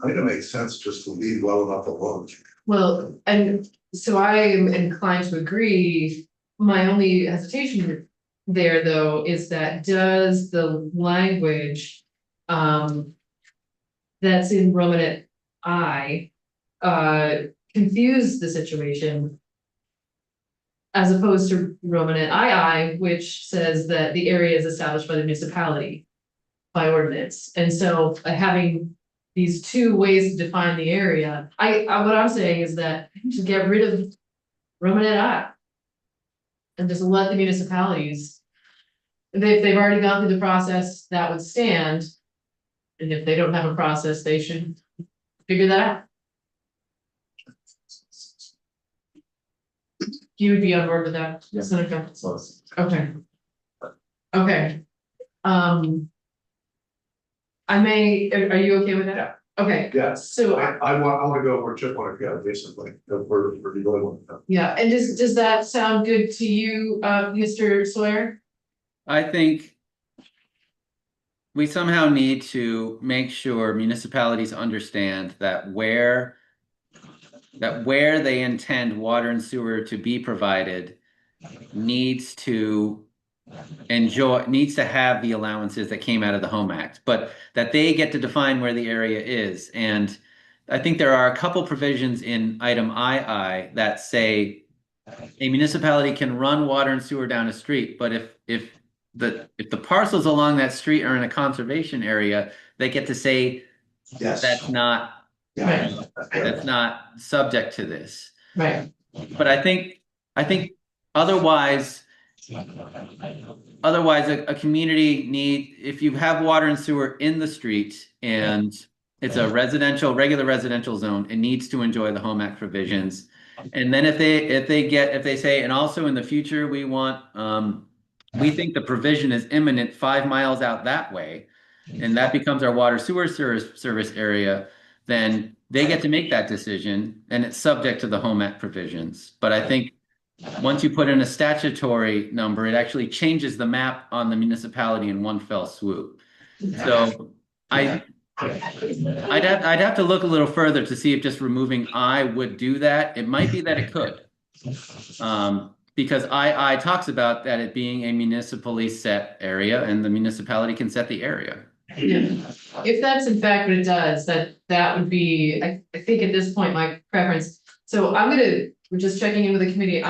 Kind of makes sense just to leave well enough alone. Well, and so I am inclined to agree. My only hesitation there, though, is that does the language that's in Romanet I confuse the situation as opposed to Romanet II, which says that the area is established by the municipality by ordinance. And so having these two ways to define the area, what I'm saying is that to get rid of Romanet I and just let the municipalities, if they've already gone through the process, that would stand. And if they don't have a process, they should figure that out. You would be on board with that, Senator? Okay. Okay. Are you okay with that? Okay. Yeah. So I want to go where Chip wanted to go, basically, where you really want to go. yeah, and does that sound good to you, Mr. Sawyer? I think we somehow need to make sure municipalities understand that where they intend water and sewer to be provided needs to have the allowances that came out of the Home Act, but that they get to define where the area is. And I think there are a couple provisions in item II that say a municipality can run water and sewer down a street, but if the parcels along that street are in a conservation area, they get to say Yes. that's not subject to this. Right. But I think otherwise a community if you have water and sewer in the street and it's a regular residential zone, it needs to enjoy the Home Act provisions. And then if they say, and also in the future, we think the provision is imminent 5 miles out that way, and that becomes our water sewer service area, then they get to make that decision and it's subject to the Home Act provisions. But I think once you put in a statutory number, it actually changes the map on the municipality in one fell swoop. So I'd have to look a little further to see if just removing I would do that. It might be that it could. Because I talks about that it being a municipally set area and the municipality can set the area. Yeah. If that's in fact what it does, that would be, I think at this point, my preference. So we're just checking in with the committee,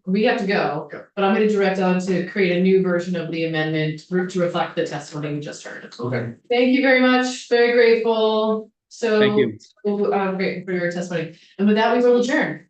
we have to go, but I'm gonna direct on to create a new version of the amendment to reflect the testimony we just heard. Okay. Thank you very much, very grateful, so. Thank you. Grateful for your testimony, and with that, we will adjourn.